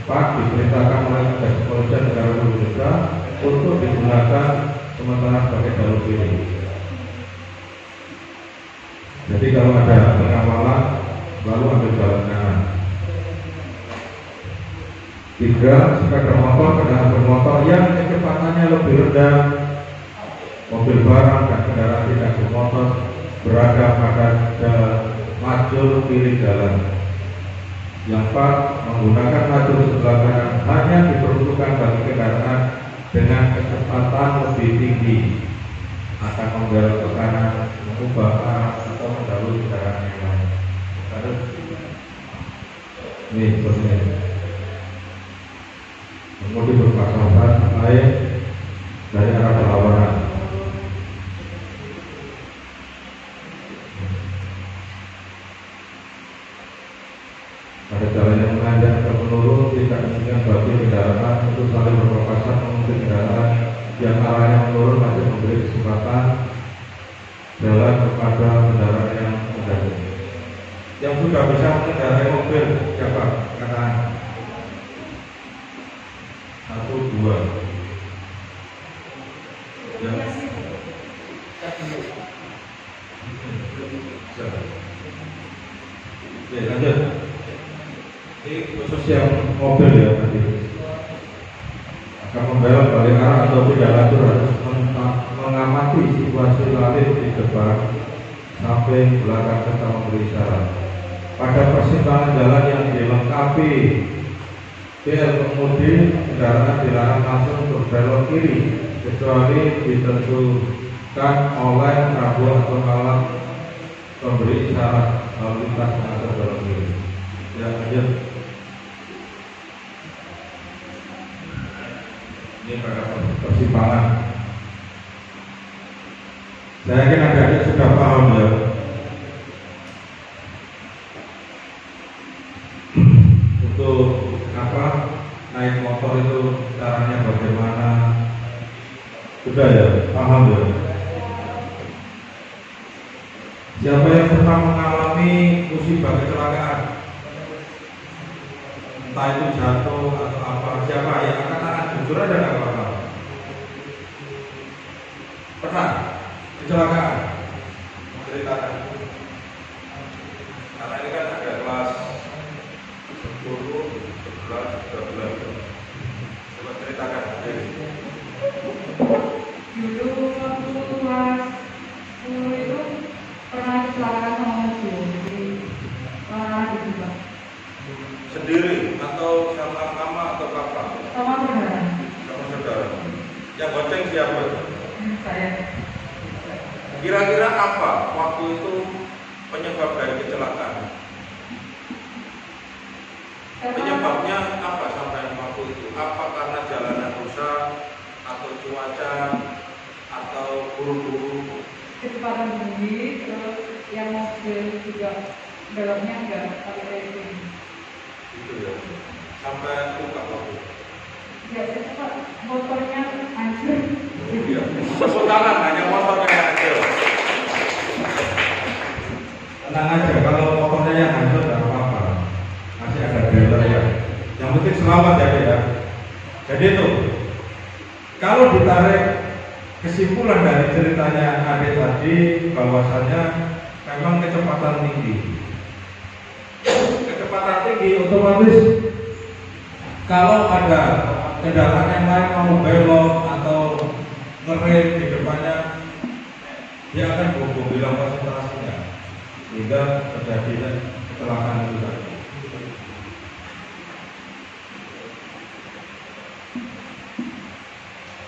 4. Diperintahkan oleh petugas kepolisian negara Indonesia untuk digunakan sementara sebagai jalur kiri. Jadi kalau ada pengawalan lalu ambil jalan kanan. 3. Sepeda motor, kendaraan bermotor yang kecepatannya lebih rendah, mobil barang dan kendaraan tidak bermotor berada pada lajur kiri jalan. Yang 4, menggunakan lajur sebelah kanan hanya diperuntukkan bagi kendaraan dengan kecepatan lebih tinggi, akan membelok ke kanan, mengubah arah atau mendahului kendaraan yang lain. Terus, ini seperti mengemudi berpasangan lain dari arah berlawanan. Pada jalan yang menanjak atau menurun tidak mungkin bagi kendaraan untuk saling berpapasan mengemudi kendaraan yang arahnya menurun masih memberi kesempatan jalan kepada kendaraan yang mendadak. Yang sudah bisa mengendarai mobil siapa? Karena 1, 2. Ya. Oke, lanjut. Ini khusus yang mobil ya tadi. Akan membelok balik arah atau tidak lajur harus mengamati situasi lalu di depan sampai belakang serta memberi isyarat. Pada persimpangan jalan yang dilengkapi bel kemudi, kendaraan dilarang langsung berbelok kiri kecuali ditentukan oleh rambu atau alat pemberi isyarat lalu lintas mengatur belok kiri. Ya, lanjut. Ini pada persimpangan. Saya yakin adik-adik sudah paham ya. Untuk apa naik motor itu caranya bagaimana? Sudah ya, paham ya. Siapa yang pernah mengalami musibah kecelakaan? Entah itu jatuh atau apa, siapa yang angkat tangan jujur aja nggak apa-apa. Pernah kecelakaan? Ceritakan. Karena ini kan ada kelas 10, 11, 12. Coba ceritakan. Dulu waktu kelas 10 itu pernah kecelakaan sama mobil, jadi pernah juga. Sendiri atau sama mama atau papa? Sama saudara. Sama saudara. Yang goceng siapa? Saya. Kira-kira apa waktu itu penyebab dari kecelakaan? Penyebabnya apa sampai waktu itu? Apa karena jalanan rusak atau cuaca atau buru-buru? Kecepatan tinggi, terus yang mobil juga beloknya enggak pakai racing. Gitu ya. Sampai luka waktu. Ya, cepat motornya hancur. Iya. Tepuk tangan, hanya motornya yang hancur. Tenang aja, kalau motornya yang hancur tidak apa-apa. Masih ada driver ya. Yang penting selamat ya. Jadi itu, kalau ditarik kesimpulan dari ceritanya adik tadi, bahwasannya memang kecepatan tinggi. Kecepatan tinggi otomatis kalau ada kendaraan yang lain mau belok atau ngerem di depannya, dia akan bilang konsentrasinya sehingga terjadi kecelakaan itu tadi.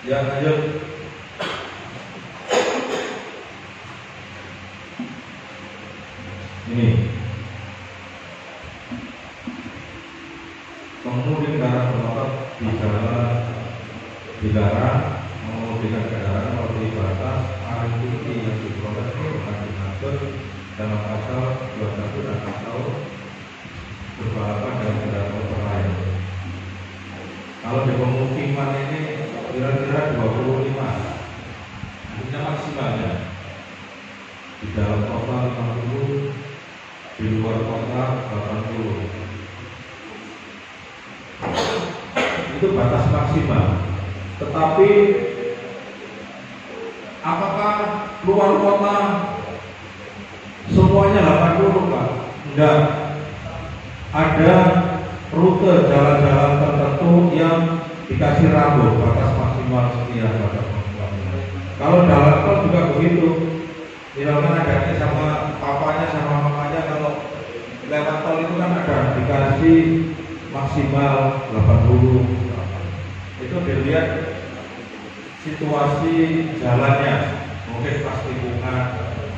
Ya, lanjut. Ini pengemudi kendaraan bermotor di jalan dilarang mengemudikan kendaraan melebihi batas paling tinggi yang diperoleh akan diatur dalam pasal 21 dan atau berbalapan dengan kendaraan motor lain. Kalau di pemukiman ini kira-kira 25, artinya maksimalnya. Di dalam kota 50, di luar kota 80. Itu batas maksimal. Tetapi apakah luar kota semuanya 80, Pak? Enggak. Ada rute jalan-jalan tertentu yang dikasih rambu batas maksimal sekian batas maksimal. Kalau jalan tol juga begitu. Misalkan ada sama papanya sama mamanya kalau lewat tol itu kan ada dikasih dikasih maksimal 80. Itu dilihat situasi jalannya, mungkin pas tikungan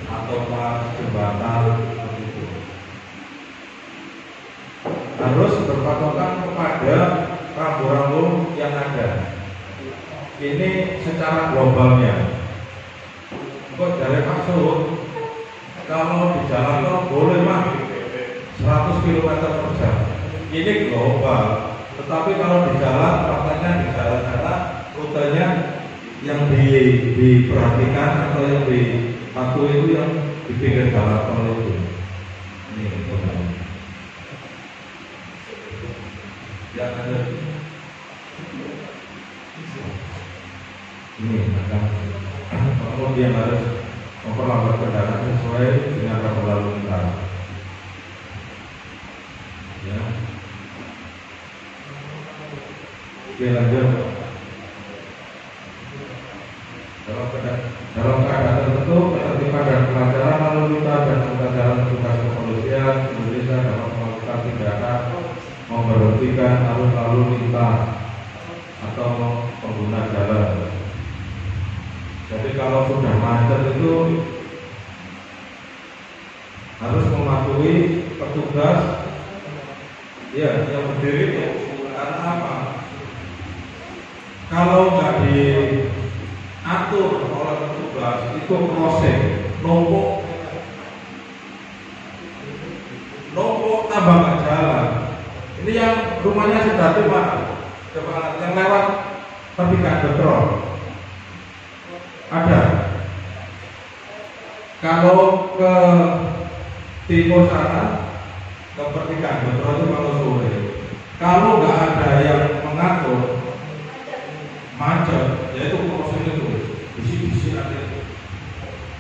atau pas jembatan begitu. Harus berpatokan kepada rambu-rambu yang ada. Ini secara globalnya. Kok dari maksud kalau di jalan tol boleh mah 100 km per jam. Ini global. Tetapi kalau di jalan, prakteknya di jalan-jalan rutenya yang diperhatikan atau yang dipatuhi itu yang di pinggir jalan tol itu. Ini contohnya. Yang ada ini akan kemudian harus memperlambat kendaraan sesuai dengan rambu lalu lintas. Ya. Oke, lanjut. Dalam keadaan tertentu, ketertiban dan kelancaran lalu lintas dan kelancaran petugas kepolisian Indonesia dapat melakukan tindakan memberhentikan arus lalu lintas atau pengguna jalan. Jadi kalau sudah macet itu harus mematuhi petugas ya yang berdiri ya. Karena apa? Kalau nggak diatur oleh petugas itu crossing, numpuk tambah nggak jalan. Ini yang rumahnya sudah tua, coba yang lewat pertigaan Betrol ada. Kalau ke timur sana ke pertigaan Betrol itu kalau sore, kalau nggak ada yang mengatur macet, yaitu crossing itu bisi-bisi aja,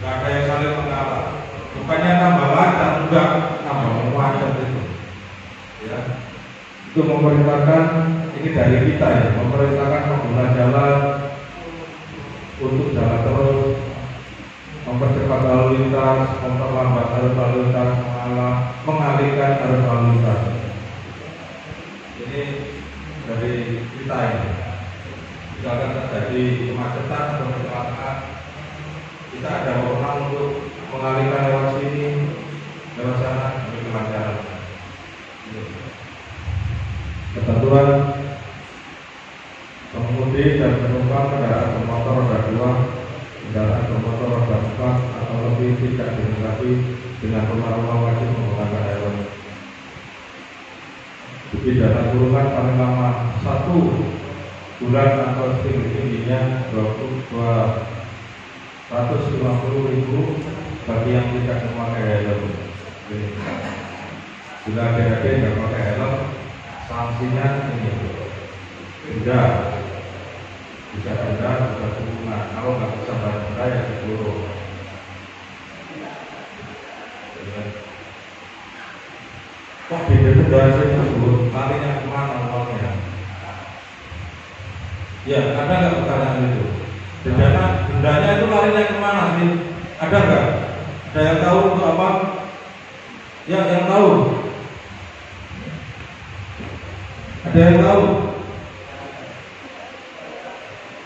nggak ada yang saling mengalah. Bukannya tambah lancar, enggak, tambah macet itu. Ya, itu memerintahkan ini dari kita ya, memerintahkan pengguna jalan untuk jalan terus, mempercepat lalu lintas, memperlambat arus lalu lintas, mengalihkan arus lalu lintas. Ini dari kita ini. Jika akan terjadi kemacetan atau kecelakaan, kita ada wewenang untuk mengalihkan lewat sini, lewat sana, demi kelancaran. Ketentuan pengemudi dan penumpang kendaraan bermotor roda 2, kendaraan bermotor roda 4 atau lebih tidak dilengkapi dengan rumah-rumah wajib menggunakan helm. Pidana kurungan paling lama 1 bulan atau setinggi-tingginya 250.000 bagi yang tidak memakai helm. Bila adik-adik tidak pakai helm, sanksinya ini denda, bisa denda, bisa kurungan. Kalau nggak bisa bayar denda ya dikurung. Kok denda sih tersebut larinya kemana uangnya? Ya, ada nggak pertanyaan itu? Dendanya itu larinya kemana sih? Ada nggak? Ada yang tahu untuk apa? Ya, yang tahu? Ada yang tahu?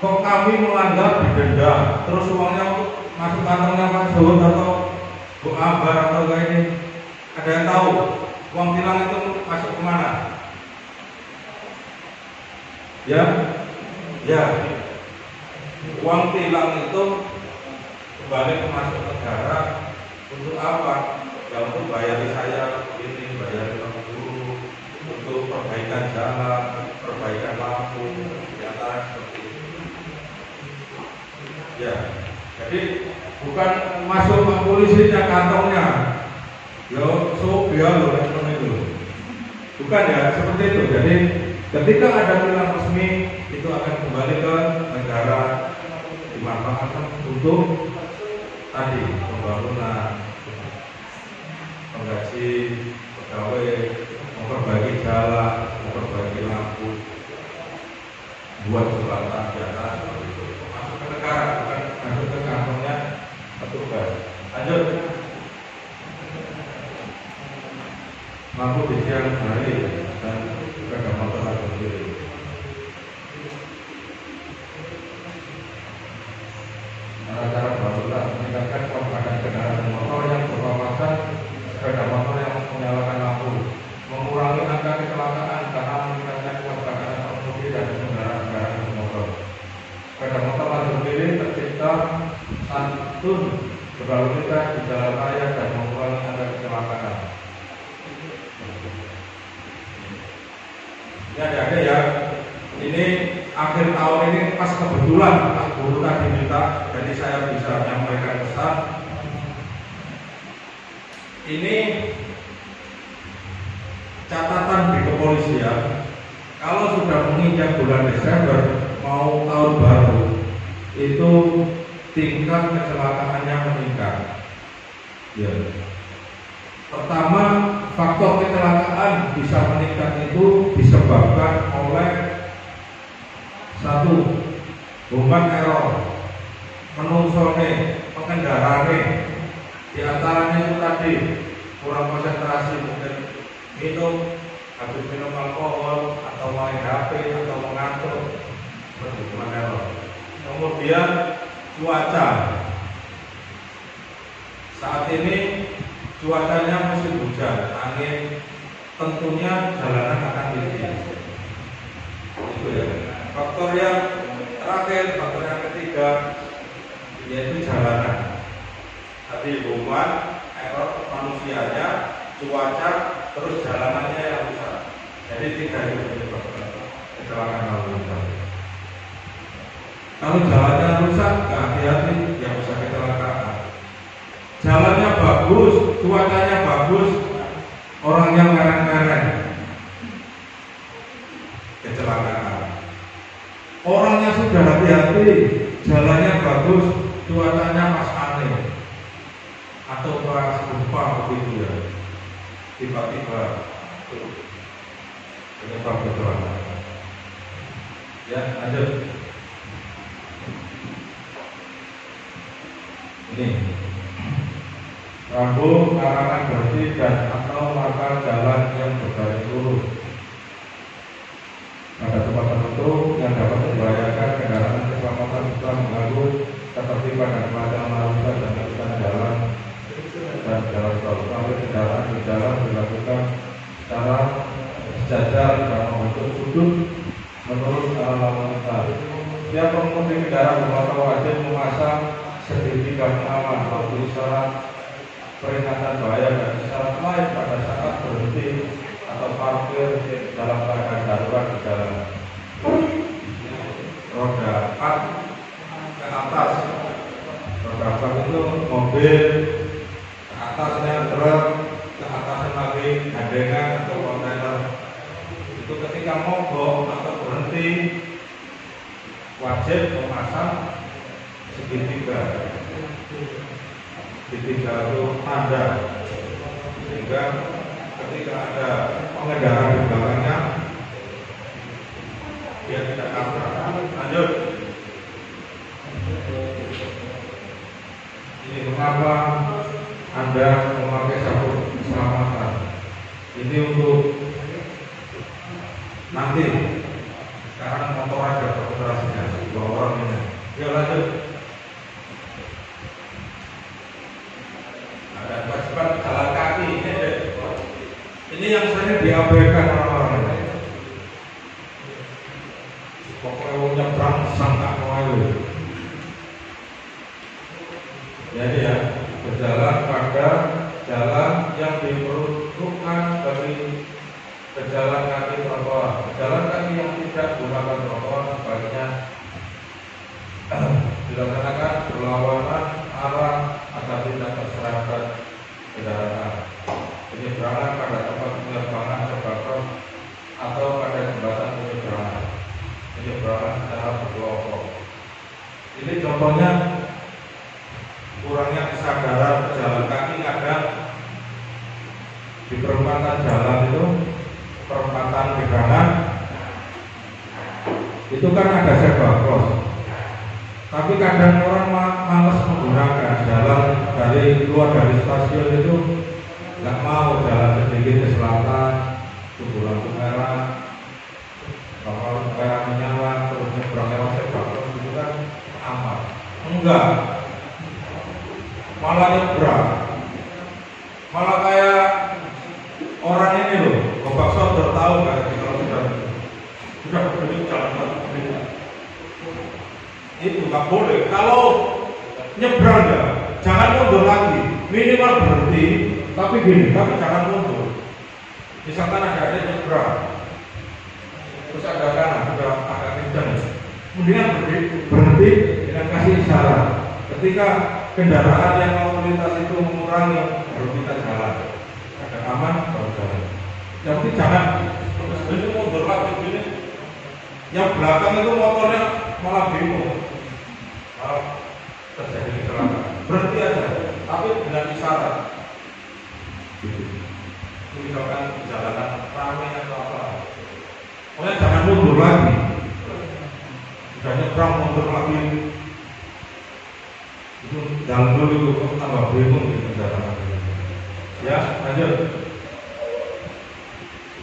Kok kami menganggap didenda, terus uangnya masuk kantongnya Pak Zuhud atau Bu Ambar atau kayak ini? Ada yang tahu? Uang tilang itu masuk kemana? Ya? Ya, uang tilang itu kembali ke masuk negara untuk apa? Ya untuk bayar saya ini, bayar guru, untuk perbaikan jalan, perbaikan lampu, ya seperti itu. Ya, jadi bukan masuk ke polisinya kantongnya, yo biar lo itu, bukan ya seperti itu. Jadi ketika ada tilang resmi itu akan kembali ke negara, dimanfaatkan untuk tadi pembangunan, menggaji pegawai, memperbaiki jalan, memperbaiki lampu, buat jembatan jalan seperti itu. Masuk ke negara, bukan masuk ke kantongnya petugas. Lanjut. Lampu di siang hari dan sepeda motor lajur kiri. Cara berlalu lintas meningkatkan kewaspadaan kendaraan motor yang berpapasan, sepeda motor yang menyalakan lampu, mengurangi angka kecelakaan karena meningkatkan kewaspadaan pengemudi dan kendaraan motor. Sepeda motor lajur kiri tercipta santun berlalu lintas di jalan raya dan mengurangi angka kecelakaan. Ya adik-adik ya, ini akhir tahun ini pas kebetulan Pak Guru tadi minta, jadi saya bisa menyampaikan pesan. Ini catatan di kepolisian, kalau sudah menginjak bulan Desember mau tahun baru, itu tingkat kecelakaannya meningkat. Ya. Pertama, faktor kecelakaan bisa meningkat itu disebabkan oleh satu, human error, menungsone, pengendarane, diantaranya itu tadi kurang konsentrasi, mungkin habis minum alkohol atau main HP atau mengantuk, seperti human error. Kemudian cuaca, saat ini cuacanya musim hujan, angin, tentunya jalanan akan licin. Itu ya. Faktor yang terakhir, faktor yang ketiga, yaitu jalanan. Tadi human, error manusianya, cuaca, terus jalanannya yang rusak. Jadi tiga itu menyebabkan kecelakaan lalu lintas. Kalau jalannya rusak, nggak hati-hati, ya bisa kecelakaan. Jalannya bagus, cuacanya bagus, orangnya mereng-mereng, kecelakaan. Orangnya sudah hati-hati, jalannya bagus, cuacanya pas aneh, atau pas gempa begitu ya, tiba-tiba penyebab kecelakaan. Ya, lanjut. Ini rambu larangan berhenti dan atau marka jalan yang bergaris lurus pada tempat tertentu yang dapat membahayakan kendaraan keselamatan serta mengganggu ketertiban dan kelancaran lalu lintas dan kelancaran jalan dan jalan tol. Sampai kendaraan di jalan dilakukan secara sejajar dan membentuk sudut menurut arah lalu lintas. Setiap pengemudi kendaraan bermotor wajib memasang segitiga pengaman atau isyarat peringatan bahaya dan isyarat lain pada saat berhenti atau parkir dalam keadaan darurat di jalan. Roda 4 ke atas, roda 4 itu mobil, ke atasnya truk, ke atasnya lagi gandengan atau kontainer. Itu ketika mogok atau berhenti wajib memasang segitiga. Segitiga itu tanda, sehingga ketika ada pengendara di belakangnya dia tidak tabrak. Lanjut. Ini mengapa Anda memakai sabuk keselamatan? Ini untuk nanti. Sekarang motor ada operasinya, 2 orang ini. Ya lanjut. Ada kewajiban jalan kaki ini yang sering diabaikan orang-orang ini. Pokoknya nyebrang sangka kayu. Jadi ya, berjalan pada jalan yang diperuntukkan bagi pejalan kaki trotoar. Pejalan kaki yang tidak gunakan trotoar sebaiknya dilaksanakan berlawanan arah agar tidak terserempet kendaraan. Penyeberangan pada tempat penerbangan terbatas atau pada jembatan penyeberangan. Penyeberangan secara berkelompok. Ini contohnya kurangnya kesadaran pejalan kaki kadang di perempatan jalan itu, perempatan pegangan itu kan ada zebra cross. Tapi kadang orang malas menggunakan jalan keluar dari stasiun itu, nggak mau jalan sedikit ke selatan, tunggu lampu merah, kalau lampu merah menyala terus nyebrang lewat sebrang itu kan aman. Enggak, malah nyebrang, malah kayak orang ini loh, Bapak Saudara tahu kan kalau sudah berdiri jalan itu nggak boleh. Kalau nyebrang ya, jangan mundur lagi, minimal berhenti, tapi gini, tapi jangan mundur. Misalkan ada nyebrang, terus ada kanan, sudah agak kencang, kemudian berhenti dengan kasih isyarat. Ketika kendaraan yang mau melintas itu mengurangi, baru kita jalan. Agak aman, baru jalan. Jadi jangan terus ini mundur lagi gini. Yang belakang itu motornya malah bingung, malah terjadi kecelakaan. Berhenti aja, tapi dengan isyarat. Misalkan jalanan ramai atau apa, pokoknya jangan mundur lagi. Sudah nyebrang mundur lagi, itu jalan dulu itu tambah bingung di kendaraan. Ya, lanjut.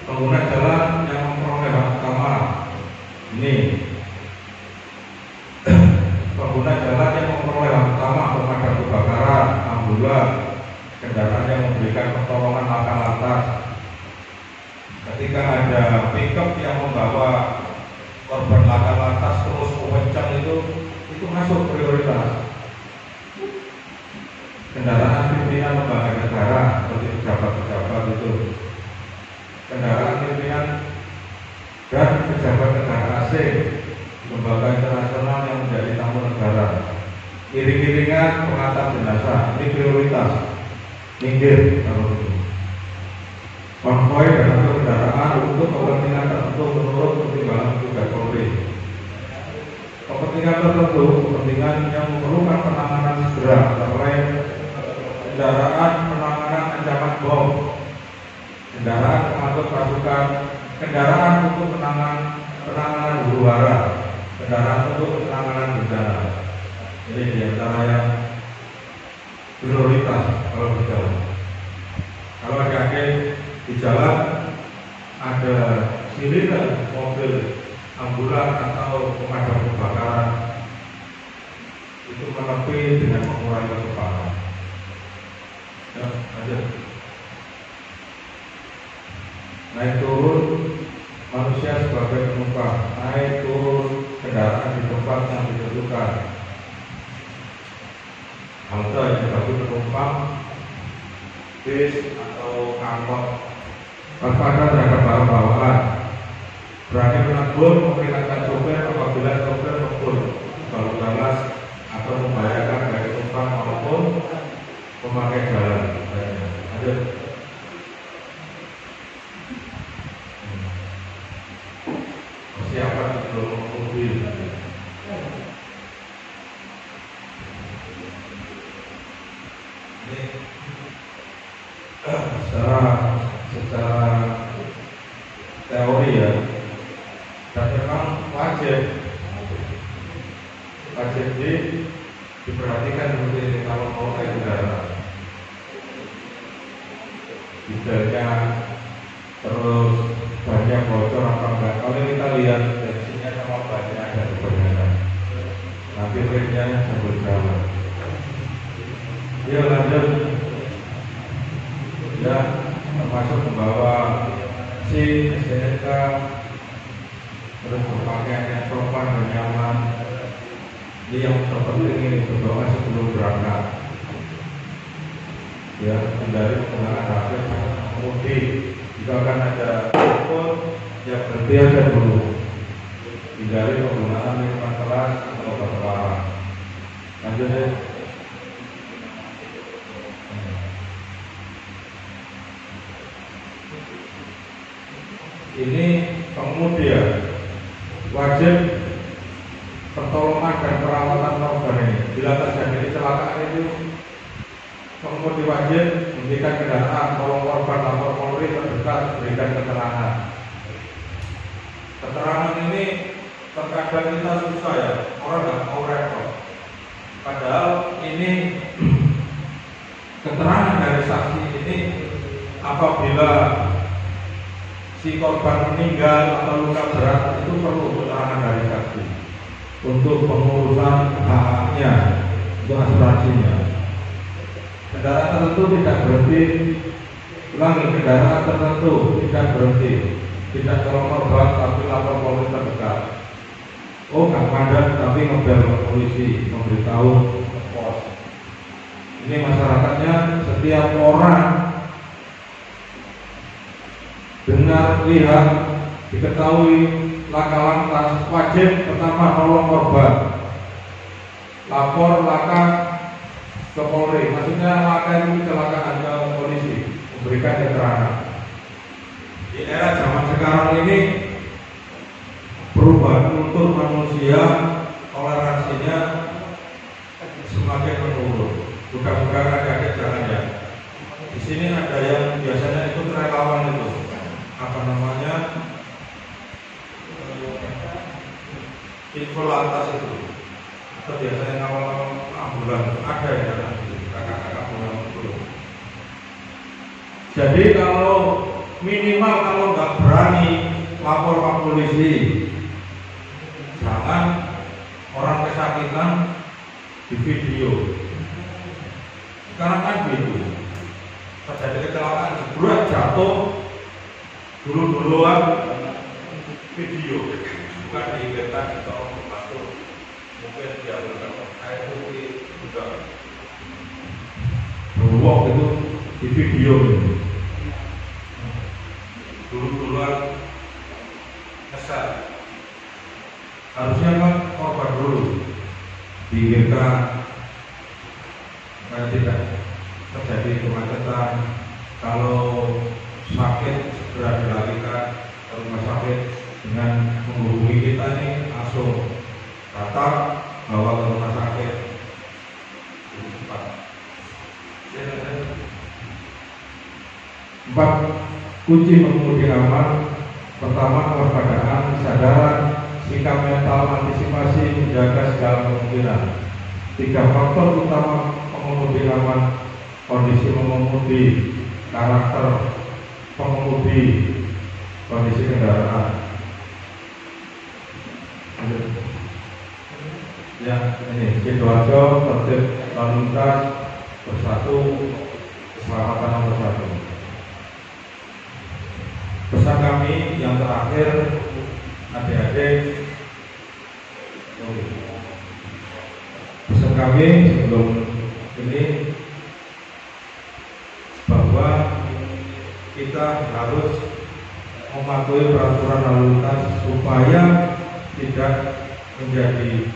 Pengguna jalan yang memperoleh hak utama ini. Pengguna jalan yang memperoleh hak utama pemadam kebakaran, ambulan, kendaraan yang memberikan pertolongan laka lantas. Ketika ada pickup yang membawa korban laka lantas terus kencang itu masuk prioritas. Kendaraan pimpinan lembaga negara seperti pejabat-pejabat itu, kendaraan pimpinan dan pejabat negara asing, lembaga internasional yang menjadi tamu negara, iring-iringan pengantar jenazah, ini prioritas. Minggir kalau itu. Konvoi dan kendaraan untuk kepentingan tertentu menurut pertimbangan petugas Polri. Kepentingan tertentu, kepentingan yang memerlukan penanganan segera, antara lain kendaraan penanganan ancaman bom, kendaraan pengangkut pasukan, kendaraan untuk penanganan huru hara, kendaraan untuk penanganan bencana. Ini diantara yang prioritas kalau berjalan. Kalau ada di jalan ada sirine mobil ambulan atau pemadam kebakaran, itu menepi dengan mengurangi kecepatan. Ya, lanjut. Naik turun manusia sebagai penumpang, naik turun kendaraan di tempat yang ditentukan. Halte yang sebagai penumpang bis atau angkot, waspada terhadap barang bawaan, berani menegur memperingatkan sopir apabila sopir membur, baru balas atau membahayakan bagi penumpang maupun pemakai jalan. Lanjut. Persiapan sebelum mobil. Ini secara teori ya, dan memang wajib diperhatikan seperti ini kalau mau naik kendaraan. Detailnya terus banyak bocor apa enggak. Kalau kita lihat bensinnya sama bannya ada perbedaan, nanti remnya sambil jalan. Ya lanjut. Ya, termasuk membawa SIM, STNK, terus berpakaian yang sopan dan nyaman. Ini yang terpenting ini berdoa sebelum berangkat. Ya, hindari penggunaan HP mengemudi. Jika akan ada telepon, ya berhenti aja dulu. Hindari penggunaan minuman keras atau berlarang. Lanjut ya. Ini pengemudi ya, wajib pertolongan dan perawatan korban ini. Bila terjadi kecelakaan itu, pengemudi wajib memberikan kendaraan, tolong korban, lapor Polri terdekat, berikan keterangan. Keterangan ini terkadang kita susah ya, orang nggak mau repot. Padahal ini keterangan dari saksi ini apabila si korban meninggal atau luka berat itu perlu keterangan dari saksi untuk pengurusan hak-haknya, untuk asuransinya. Kendaraan tertentu tidak berhenti, ulangi, kendaraan tertentu tidak berhenti, tidak tolong korban tapi lapor polisi terdekat. Oh, nggak padat tapi ngebel ke polisi, memberitahu ke pos. Ini masyarakatnya, setiap orang dengar, lihat, diketahui laka lantas, wajib pertama nolong korban, lapor laka ke Polri, maksudnya laka itu kecelakaan ke polisi, memberikan keterangan. Di era zaman sekarang ini perubahan kultur manusia, toleransinya semakin menurun. Mudah-mudahan adik-adik jangan ya. Di sini ada yang biasanya ikut relawan itu, apa namanya, info lantas itu, atau biasanya awal ambulan ada ya kakak-kakak belum. Jadi kalau minimal kalau nggak berani lapor ke polisi, jangan orang kesakitan di video. Sekarang kan gitu, terjadi kecelakaan, jebret jatuh, dulu-duluan video, bukan diingatkan atau membantu, mungkin dia berkata air putih juga beruang itu di video itu, dulu-duluan kesal, harusnya kan korban dulu diingatkan supaya tidak terjadi kemacetan. Kalau sakit segera dilarikan ke rumah sakit dengan menghubungi kita nih, langsung datang bawa ke rumah sakit. Empat kunci mengemudi aman. Pertama, kewaspadaan, kesadaran, sikap mental, antisipasi, menjaga segala kemungkinan. 3 faktor utama pengemudi aman: kondisi mengemudi, karakter pengemudi, kondisi kendaraan. Ya, ini Sidoarjo, tertib lalu lintas bersatu, keselamatan nomor 1. Pesan kami yang terakhir, adik-adik, pesan kami sebelum ini bahwa kita harus mematuhi peraturan lalu lintas supaya tidak menjadi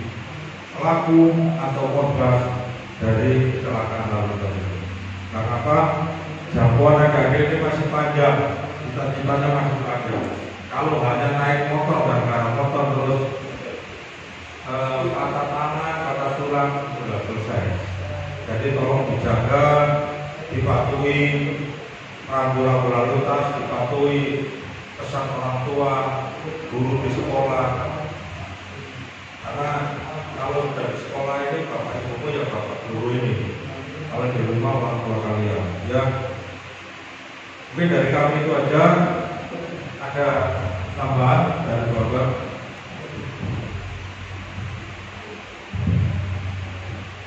pelaku atau korban dari kecelakaan lalu lintas. Karena apa? Jangkauan adik-adik ini masih panjang, cita-citanya masih panjang. Kalau hanya naik motor dan barang motor terus patah tangan, patah tulang, sudah selesai. Jadi tolong dijaga, dipatuhi rambu-rambu lalu lintas, dipatuhi pesan orang tua, guru di sekolah. Karena kalau sudah di sekolah ini bapak ibu ya bapak guru ini, kalau di rumah orang tua kalian ya. Mungkin dari kami itu aja. Ada tambahan dari bapak?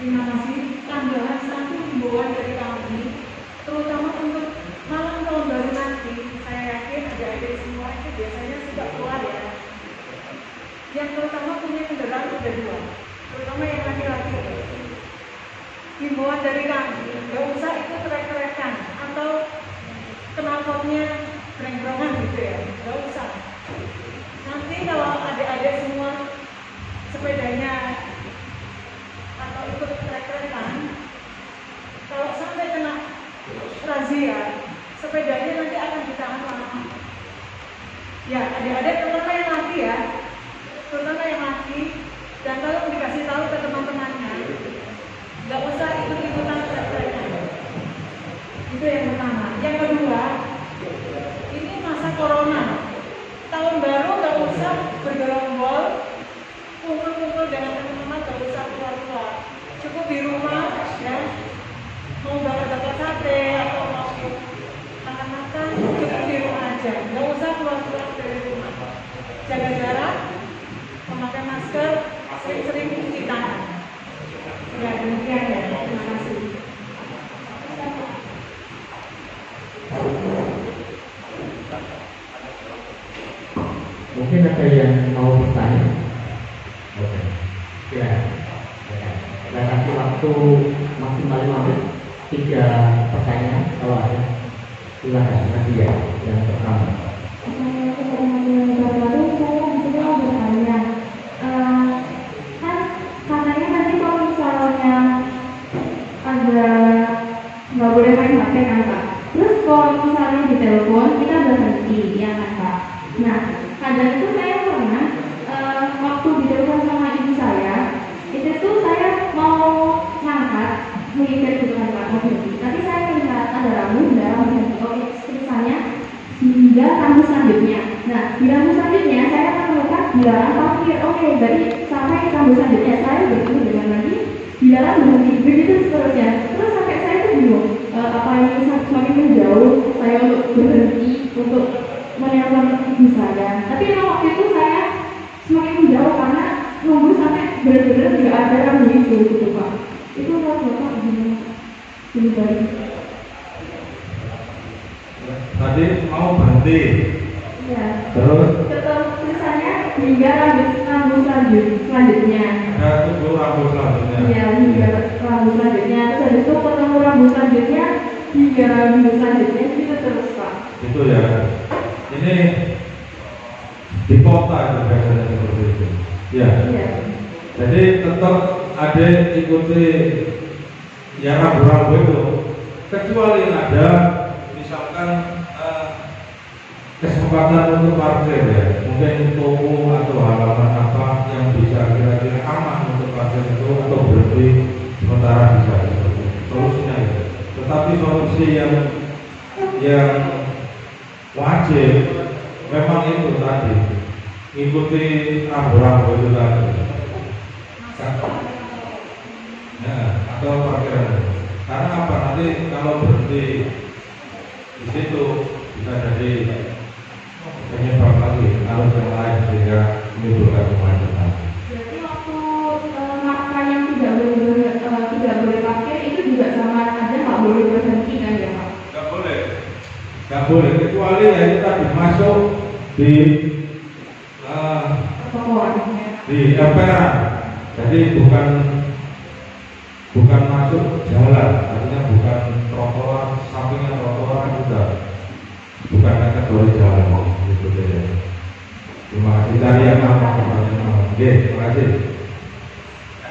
Terima kasih. Tambahan satu himbauan dari kami, terutama untuk malam tahun baru nanti. Saya yakin adik-adik semua itu biasanya suka keluar ya. Yang terutama punya kendaraan udah 2, terutama yang laki-laki. Himbauan dari kami, nggak usah ikut trek-trekan atau knalpotnya breng-brengan gitu ya, nggak usah. Nanti kalau adik-adik semua sepedanya atau ikut trek-trekan, kalau sampai kena razia, sepedanya nanti akan ditahan lama. Ya, adik-adik terutama yang laki ya, terutama yang laki, dan kalau dikasih tahu ke teman-temannya, nggak usah ikut-ikutan trek-trekan. Itu yang pertama. Yang kedua, ini masa corona, tahun baru nggak usah bergerombol, kumpul-kumpul dengan teman-teman, nggak usah keluar-keluar, cukup di rumah ya. Mau bakar-bakar sate atau mau makan-makan, cukup di rumah aja. aja, nggak usah keluar-keluar dari rumah. Jaga jarak, memakai masker, sering-sering cuci tangan. Ya, demikian ya. Terima kasih. Mungkin ada yang mau bertanya? Oke. Ya. Kita kasih waktu maksimal 5 menit. 3 pertanyaan kalau ada. Silakan Nadia yang pertama. Katanya nanti kalau misalnya ada nggak boleh main HP kan Pak. Terus kalau misalnya di telepon kita berhenti ya kan Pak. Nah kadang itu saya pernah waktu di telepon sama ibu saya itu tuh saya mau ngangkat mengingat gitu kan Pak mau berhenti. Tapi saya melihat ada rambu berhenti. Oke tulisannya hingga rambu selanjutnya. Nah di rambu selanjutnya saya akan melihat dilarang parkir. Oke berarti sampai rambu selanjutnya saya bertemu dengan lagi dilarang berhenti. Begitu seterusnya. Terus sampai saya tuh bingung apa ini semakin menjauh saya untuk berhenti untuk menelpon ibu saya. Tapi memang waktu itu saya semakin menjauh karena nunggu sampai benar-benar tidak ada rambu itu gitu Pak. Itu menurut Bapak gimana? Dari tadi mau berhenti. ya. Terus Tulisannya hingga rambu selanjutnya. ada tunggu rambu selanjutnya. Iya, hingga rambu selanjutnya. Terus habis itu ketemu rambu selanjutnya hingga rambu selanjutnya itu terus Pak. Itu ya. Ini di kota itu biasanya seperti itu. Ya. Iya. Jadi tetap ada ikuti ya rambu-rambu itu. Kecuali ada misalkan kesempatan untuk parkir ya, mungkin toko atau halaman apa yang bisa kira-kira aman untuk parkir itu atau berhenti sementara bisa seperti itu. Solusinya itu. Tetapi solusi yang wajib memang itu tadi ikuti rambu-rambu itu tadi. Ya, atau parkiran. Karena apa nanti kalau berhenti di situ bisa jadi penyebab lagi arus yang lain sehingga menimbulkan kemacetan. Berarti waktu marka yang tidak boleh parkir itu juga sama aja nggak boleh berhenti kan ya Pak? Nggak boleh kecuali ya itu tadi masuk di emperan. Jadi bukan masuk jalan, artinya bukan trotoar, sampingnya trotoar juga bukan kategori jalan gitu ya. Terima kasih dari yang apa pertanyaan. Oke, terima kasih.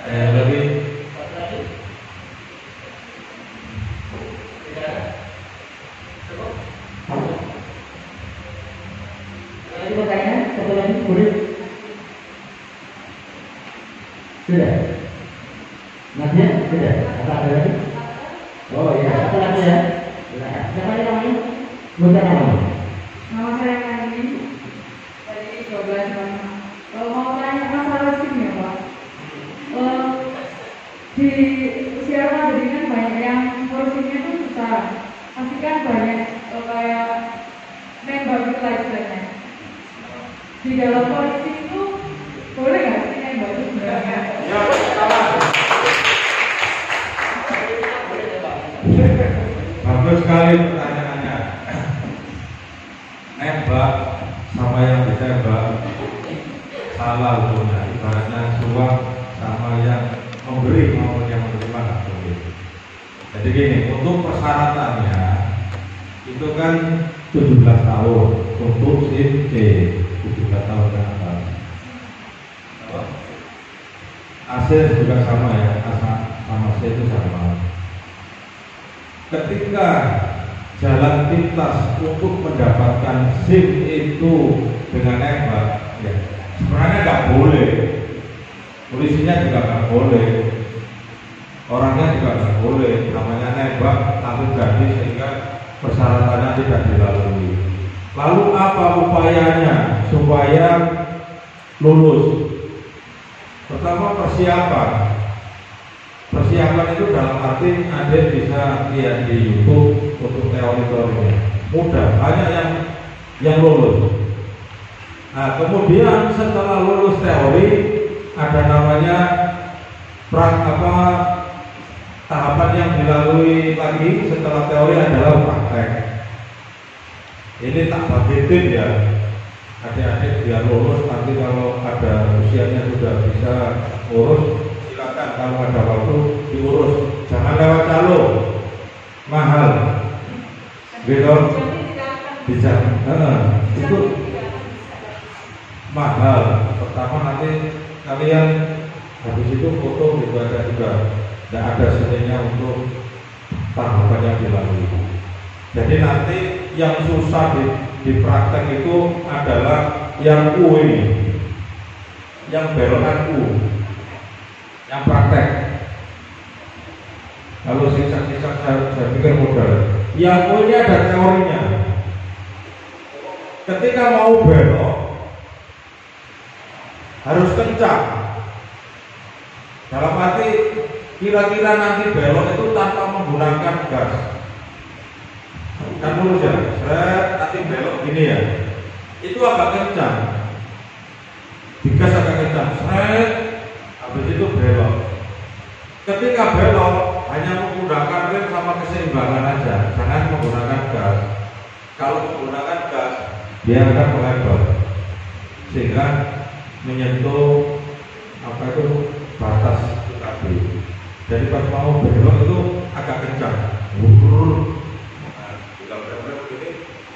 Lagi Ada pertanyaan? Satu lagi boleh? Sudah. Nadia, sudah. Apa ada lagi? Oh iya, satu lagi ya. Siapa namanya? Bukan namanya. Nama saya Kani dari 12 tahun. Mau tanya masalah SIM ya Pak. Di usia remaja kan banyak yang ngurusnya itu susah. Pasti kan banyak kayak nembak gitu lah istilahnya. Di dalam polisi itu boleh nggak sih nembak itu sebenarnya? ya salah. Bagus sekali pertanyaannya. Nembak sama yang ditembak salah hukumnya. Ibaratnya suap sama yang memberi maupun yang menerima nggak boleh. Jadi gini, untuk persyaratannya itu kan 17 tahun untuk SIM C 17 tahun ke atas. AC juga sama ya, sama C itu sama. Ketika jalan pintas untuk mendapatkan SIM itu dengan nembak, ya sebenarnya nggak boleh. Polisinya juga nggak boleh, orangnya juga nggak boleh. Namanya nembak tapi jadi sehingga persyaratannya tidak dilalui. Lalu apa upayanya supaya lulus? Pertama persiapan. Persiapan itu dalam arti Anda bisa lihat di YouTube untuk teori-teorinya. Mudah, banyak yang yang lulus. Nah, kemudian setelah lulus teori ada namanya tahapan yang dilalui lagi setelah teori adalah praktek. Ini tak bagi tim ya, adik-adik biar lulus, nanti kalau ada usianya sudah bisa urus silakan, kalau ada waktu diurus, jangan lewat calon mahal gitu, bisa itu mahal. Pertama nanti kalian habis itu foto gitu aja juga, tidak ada seninya untuk tahapan yang dilalui. Jadi nanti yang susah di praktek itu adalah yang U ini, yang belokan U, yang praktek. Kalau sisa-sisa saya pikir mudah. Yang U ini ada teorinya. Ketika mau belok harus kencang. Dalam arti kira-kira nanti belok itu tanpa menggunakan gas. Kan lurus ya, nanti belok gini ya. Itu agak kencang. Digas agak kencang, habis itu belok. Ketika belok hanya menggunakan rem sama keseimbangan aja, jangan menggunakan gas. Kalau menggunakan gas, dia akan melebar sehingga menyentuh batas UKB. Jadi pas mau belok itu agak kencang.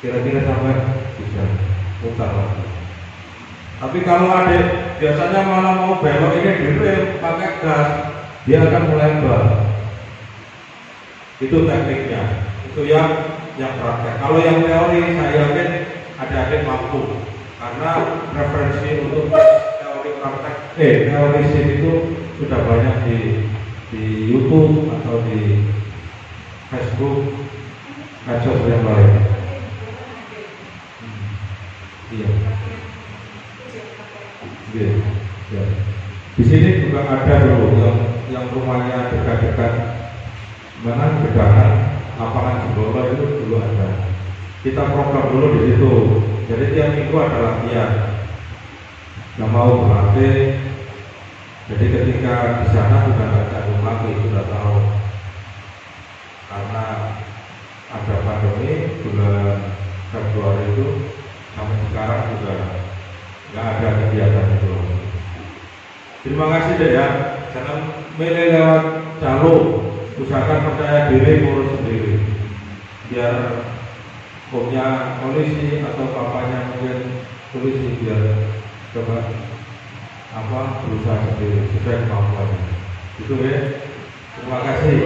Kira-kira sampai bisa putar lagi. Tapi kalau adik biasanya malah mau belok ini direm pakai gas, dia akan melebar. Itu tekniknya. Itu yang praktek. Kalau yang teori saya yakin adik-adik mampu, karena referensi untuk teori praktek teori SIM itu sudah banyak di YouTube atau di Facebook, medsos yang lain. Iya. Ya. Di sini juga ada dulu yang rumahnya dekat-dekat mana Gedangan, lapangan Jembolo itu dulu ada. Kita program dulu di situ. Jadi tiap minggu ada latihan. Yang mau berlatih. Jadi ketika di sana sudah nggak canggung lagi, sudah tahu. Karena ada pandemi bulan Februari itu. Sampai sekarang juga nggak ada kegiatan itu. Terima kasih deh ya. Jangan milih lewat jalur. Usahakan percaya diri, ngurus sendiri. Biar punya polisi atau bapaknya mungkin polisi, biar coba berusaha sendiri sesuai kemampuannya. Itu ya. Terima kasih.